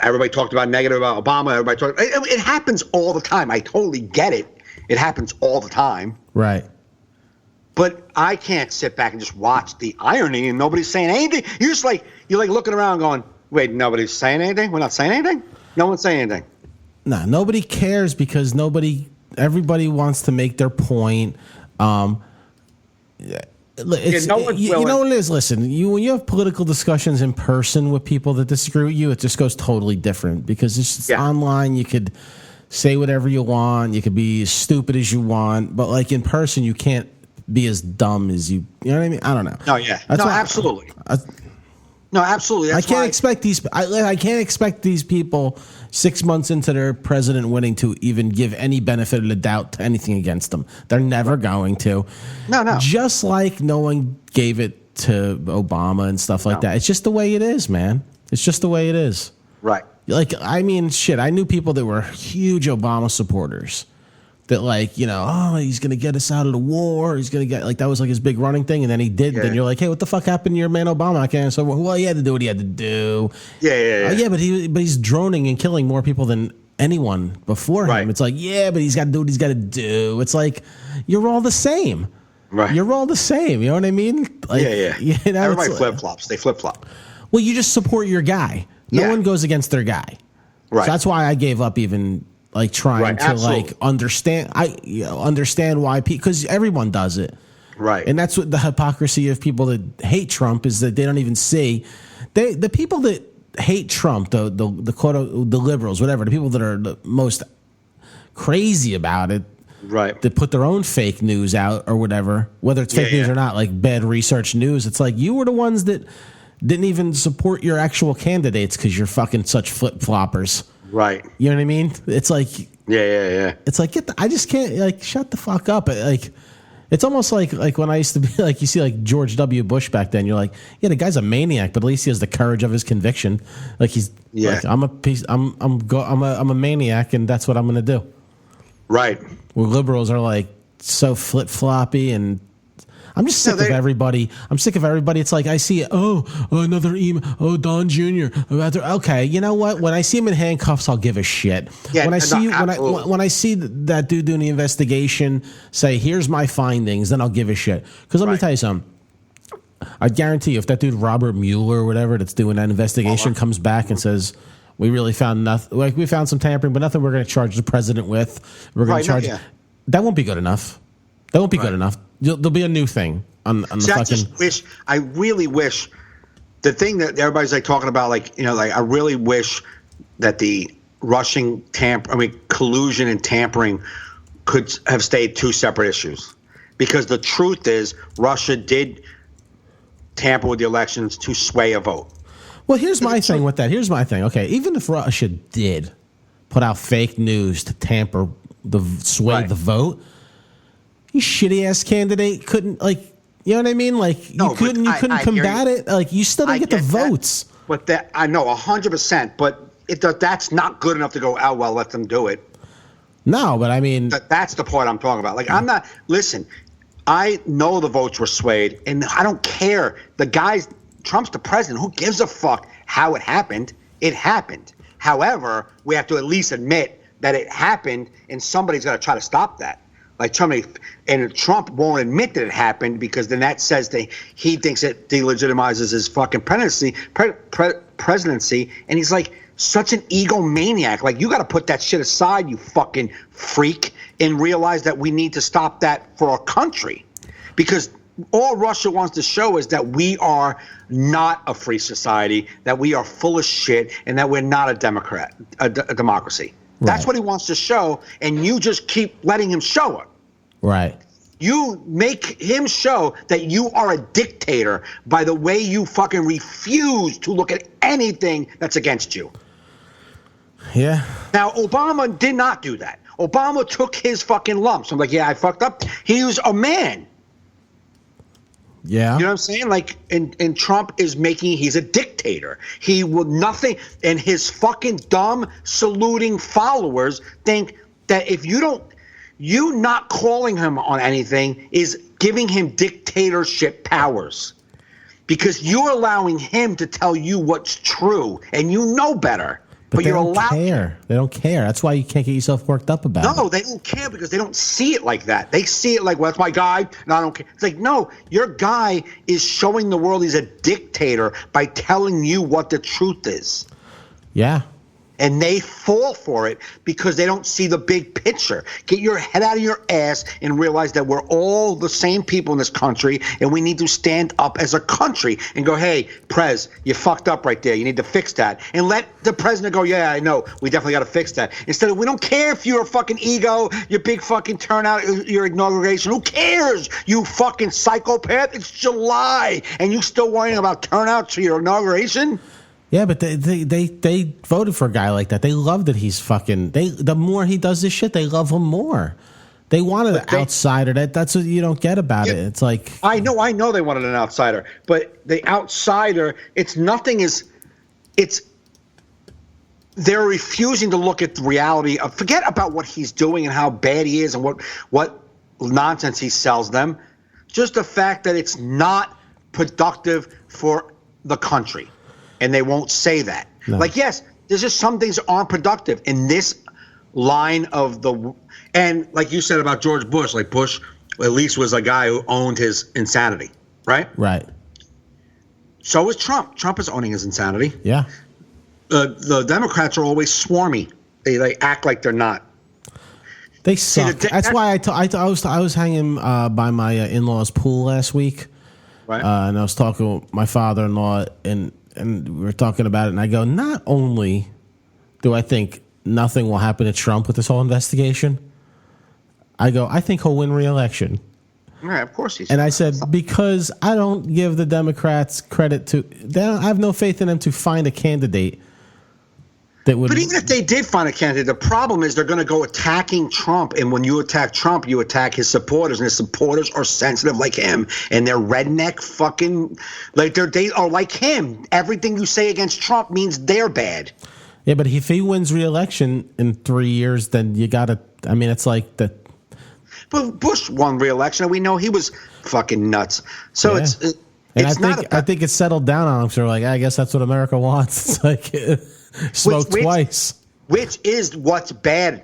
Everybody talked about negative about Obama. Everybody talked. It happens all the time. I totally get it. It happens all the time. Right. But I can't sit back and just watch the irony and nobody's saying anything. You're looking around going, wait, nobody's saying anything? We're not saying anything? No one's saying anything. Nah, nobody cares because everybody wants to make their point. You know what it is? Listen, when you have political discussions in person with people that disagree with you, it just goes totally different because it's just online. You could say whatever you want. You could be as stupid as you want. But like in person, you can't be as dumb as you know what I mean? I don't know. No, yeah. Absolutely. No, absolutely. I can't expect these people 6 months into their president winning to even give any benefit of the doubt to anything against them. They're never going to. No. Just like no one gave it to Obama and stuff like that. It's just the way it is, man. It's just the way it is. Right. Like, I mean, shit, I knew people that were huge Obama supporters. That like, he's going to get us out of the war. He's going to get, like, that was like his big running thing. And then he did. Yeah. Then you're like, hey, what the fuck happened to your man Obama? I can't. So, well, he had to do what he had to do. Yeah. But he's droning and killing more people than anyone before him. It's like, yeah, but he's got to do what he's got to do. It's like, you're all the same. Right. You're all the same. You know what I mean? Like, Everybody flip-flops. They flip-flop. Well, you just support your guy. No one goes against their guy. Right. So that's why I gave up even like trying to like understand why because everyone does it. Right. And that's what the hypocrisy of people that hate Trump is that they don't even see the people that hate Trump, the liberals, whatever, the people that are the most crazy about it. Right. That put their own fake news out or whatever, whether it's fake news or not, like bad research news. It's like you were the ones that didn't even support your actual candidates because you're fucking such flip-floppers. Right. You know what I mean? It's like... Yeah. It's like, I just can't, like, shut the fuck up. Like, it's almost like when I used to be, like, you see, like, George W. Bush back then, you're like, yeah, the guy's a maniac, but at least he has the courage of his conviction. Like, he's... Yeah. Like, I'm a maniac, and that's what I'm going to do. Right. Where liberals are, like, so flip-floppy and... I'm just sick of everybody. I'm sick of everybody. It's like I see, another email. Oh, Don Jr. Okay, you know what? When I see him in handcuffs, I'll give a shit. Yeah, when I see that dude doing the investigation, say, "Here's my findings," then I'll give a shit. Because let me tell you something. I guarantee you, if that dude Robert Mueller or whatever that's doing that investigation comes back and says, "We really found nothing. Like we found some tampering, but nothing we're going to charge the president with. We're going to charge." That won't be good enough. That won't be good enough. There'll be a new thing on the I really wish the thing that everybody's like talking about, like, I really wish that the Russian collusion and tampering could have stayed two separate issues, because the truth is Russia did tamper with the elections to sway a vote. Well, here's my thing with that. Here's my thing. Okay, even if Russia did put out fake news to tamper sway the vote. You shitty ass candidate couldn't, like, you know what I mean? Like, you couldn't combat it. Like, you still didn't get the votes. But that, I know 100%. But that's not good enough to go, oh well, let them do it. No, but I mean, that's the part I'm talking about. Like, I'm not. Listen, I know the votes were swayed, and I don't care. The guys, Trump's the president. Who gives a fuck how it happened? It happened. However, we have to at least admit that it happened, and somebody's got to try to stop that. Like Trump won't admit that it happened, because then that says that he thinks it delegitimizes his fucking presidency, and he's like such an egomaniac. Like, you got to put that shit aside, you fucking freak, and realize that we need to stop that for our country, because all Russia wants to show is that we are not a free society, that we are full of shit, and that we're not a democracy. That's what he wants to show, and you just keep letting him show it. Right. You make him show that you are a dictator by the way you fucking refuse to look at anything that's against you. Yeah. Now, Obama did not do that. Obama took his fucking lumps. I'm like, yeah, I fucked up. He was a man. Yeah. You know what I'm saying? Like, and Trump is he's a dictator. He will nothing, and his fucking dumb saluting followers think that if you not calling him on anything is giving him dictatorship powers, because you're allowing him to tell you what's true, and you know better. But But they you're don't allowed care. They don't care. That's why you can't get yourself worked up about it. No, they don't care because they don't see it like that. They see it like, well, that's my guy, and I don't care. It's like, no, your guy is showing the world he's a dictator by telling you what the truth is. Yeah. And they fall for it because they don't see the big picture. Get your head out of your ass and realize that we're all the same people in this country, and we need to stand up as a country and go, hey, Prez, you fucked up right there. You need to fix that. And let the president go, yeah, I know. We definitely got to fix that. Instead of, we don't care if you're a fucking ego, your big fucking turnout, your inauguration. Who cares, you fucking psychopath? It's July, and you still worrying about turnout to your inauguration? Yeah, but they voted for a guy like that. They love that he's fucking. The more he does this shit, they love him more. They wanted an outsider. That's what you don't get about it. It's like I know they wanted an outsider, but the outsider, they're refusing to look at the reality of, forget about what he's doing and how bad he is and what nonsense he sells them. Just the fact that it's not productive for the country. And they won't say that. No. Like, yes, there's just some things that aren't productive in this line of the. And like you said about George Bush, like Bush at least was a guy who owned his insanity, right? Right. So is Trump. Trump is owning his insanity. Yeah. The Democrats are always swarmy. They act like they're not. They suck. That's why I was hanging by my in-laws' pool last week, right? And I was talking with my father-in-law and we were talking about it, and I go, not only do I think nothing will happen to Trump with this whole investigation, I go, I think he'll win re-election. Right, of course he's. And I said, because I don't give the Democrats credit to, I have no faith in them to find a candidate that would. But even if they did find a candidate, the problem is they're going to go attacking Trump. And when you attack Trump, you attack his supporters. And his supporters are sensitive like him. And they're redneck fucking, like they are like him. Everything you say against Trump means they're bad. Yeah, but if he wins re-election in 3 years, then you got to, I mean, it's like the. But Bush won re-election, and we know he was fucking nuts. So yeah. I think it's settled down on him. So like, I guess that's what America wants. It's like smoke twice. Which is what's bad.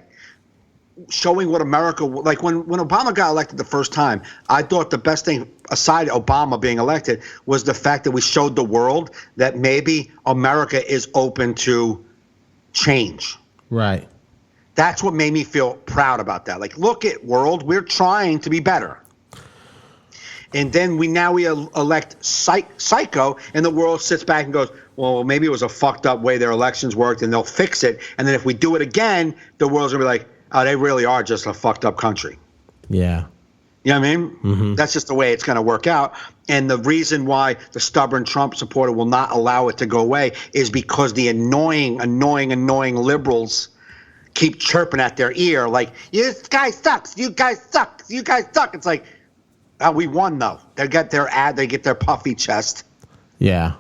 Showing what America, like when Obama got elected the first time, I thought the best thing, aside Obama being elected, was the fact that we showed the world that maybe America is open to change. Right. That's what made me feel proud about that. Like, look at world, we're trying to be better. And then we elect psycho, and the world sits back and goes, well, maybe it was a fucked up way their elections worked, and they'll fix it. And then if we do it again, the world's going to be like, oh, they really are just a fucked up country. Yeah. You know what I mean? Mm-hmm. That's just the way it's going to work out. And the reason why the stubborn Trump supporter will not allow it to go away is because the annoying liberals keep chirping at their ear like, you guys sucks, you guys suck, you guys suck. It's like, we won though. They get their puffy chest. Yeah.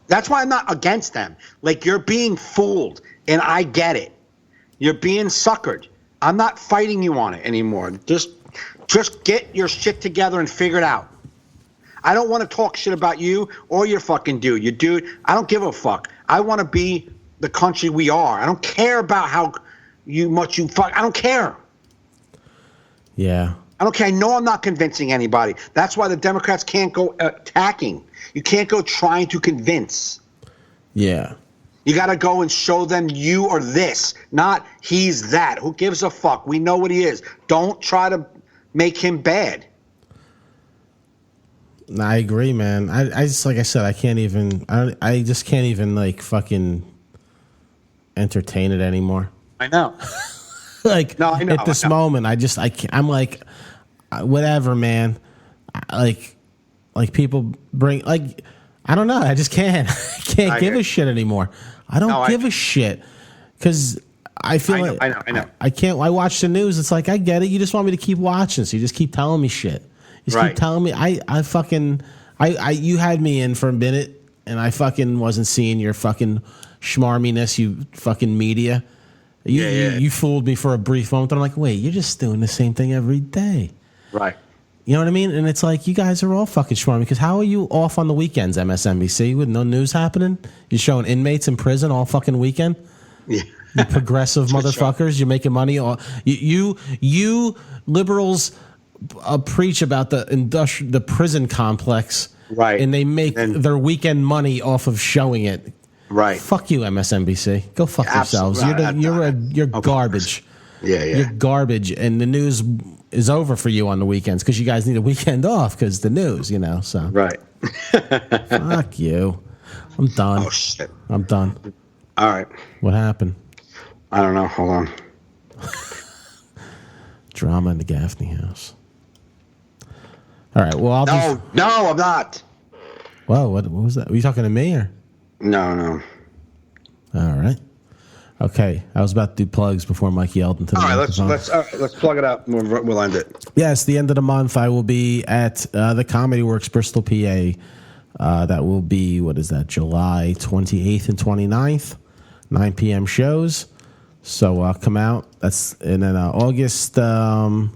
That's why I'm not against them. Like, you're being fooled, and I get it. You're being suckered. I'm not fighting you on it anymore. Just get your shit together and figure it out. I don't want to talk shit about you or your fucking dude. Your dude, I don't give a fuck. I want to be the country we are. I don't care about how much you fuck. I don't care. Yeah. I don't care. I know I'm not convincing anybody. That's why the Democrats can't go attacking. You can't go trying to convince. Yeah. You got to go and show them you are this, not he's that. Who gives a fuck? We know what he is. Don't try to make him bad. I agree, man. I just, like I said, I just can't even like fucking entertain it anymore. I know. Like, no, I know, at this moment, I'm like, whatever, man. Like people bring, like, I don't know. I just can't. I can't give a shit anymore. I don't give a shit because I feel I know. I can't. I watch the news. It's like, I get it. You just want me to keep watching, so you just keep telling me shit. You just keep telling me. You had me in for a minute, and I fucking wasn't seeing your fucking schmarminess. You fucking media. You fooled me for a brief moment. And I'm like, wait, you're just doing the same thing every day. Right. You know what I mean? And it's like, you guys are all fucking schmarmy, because how are you off on the weekends, MSNBC, with no news happening? You're showing inmates in prison all fucking weekend? Yeah. You progressive motherfuckers. You're making money. You liberals preach about the prison complex. Right. And they make their weekend money off of showing it. Right. Fuck you, MSNBC. Go fuck yourselves. You're garbage. Yeah. You're garbage, and the news is over for you on the weekends because you guys need a weekend off because the news, So Right. fuck you. I'm done. Oh shit. I'm done. All right. What happened? I don't know. Hold on. Drama in the Gaffney house. All right. Well, No, I'm not. Whoa, what was that? Were you talking to me or? No. All right. Okay. I was about to do plugs before Mike yelled into the All right, microphone. let's plug it up. We'll end it. Yes, the end of the month, I will be at the Comedy Works Bristol, PA. That will be, what is that, July 28th and 29th, 9 p.m. shows. So come out. And then August, oh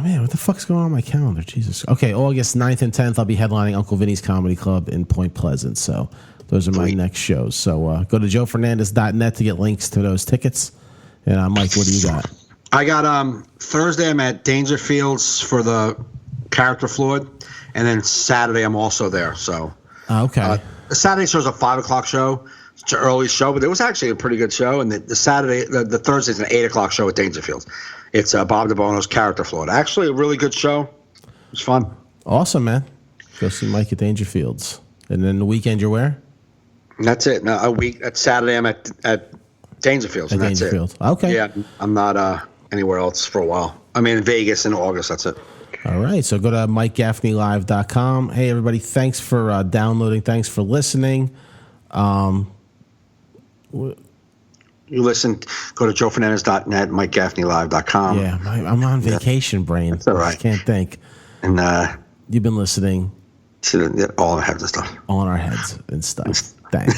man, what the fuck's going on my calendar? Jesus. Okay, August 9th and 10th, I'll be headlining Uncle Vinny's Comedy Club in Point Pleasant. So those are my next shows. So go to joefernandez.net to get links to those tickets. And Mike, what do you got? I got Thursday I'm at Dangerfields for the Character Floyd, and then Saturday I'm also there. So Okay. the Saturday show's a 5:00 show. It's an early show, but it was actually a pretty good show. And the Saturday, the Thursday's an 8:00 show at Dangerfields. It's Bob DeBono's Character Floyd. Actually, a really good show. It was fun. Awesome, man. Go see Mike at Dangerfields. And then the weekend you're where? And that's it. No, a week. At Saturday I'm at Dangerfields, and that's Dangerfield. it. Okay. Yeah, I'm not anywhere else for a while. I'm in Vegas in August. That's it. All right. So go to MikeGaffneyLive.com. Hey, everybody. Thanks for downloading. Thanks for listening. You listen, go to joefernandez.net, MikeGaffneyLive.com. Yeah, I'm on vacation, brain. That's all right. I can't think. And You've been listening. to all I have the stuff. All in our heads and stuff. Thanks.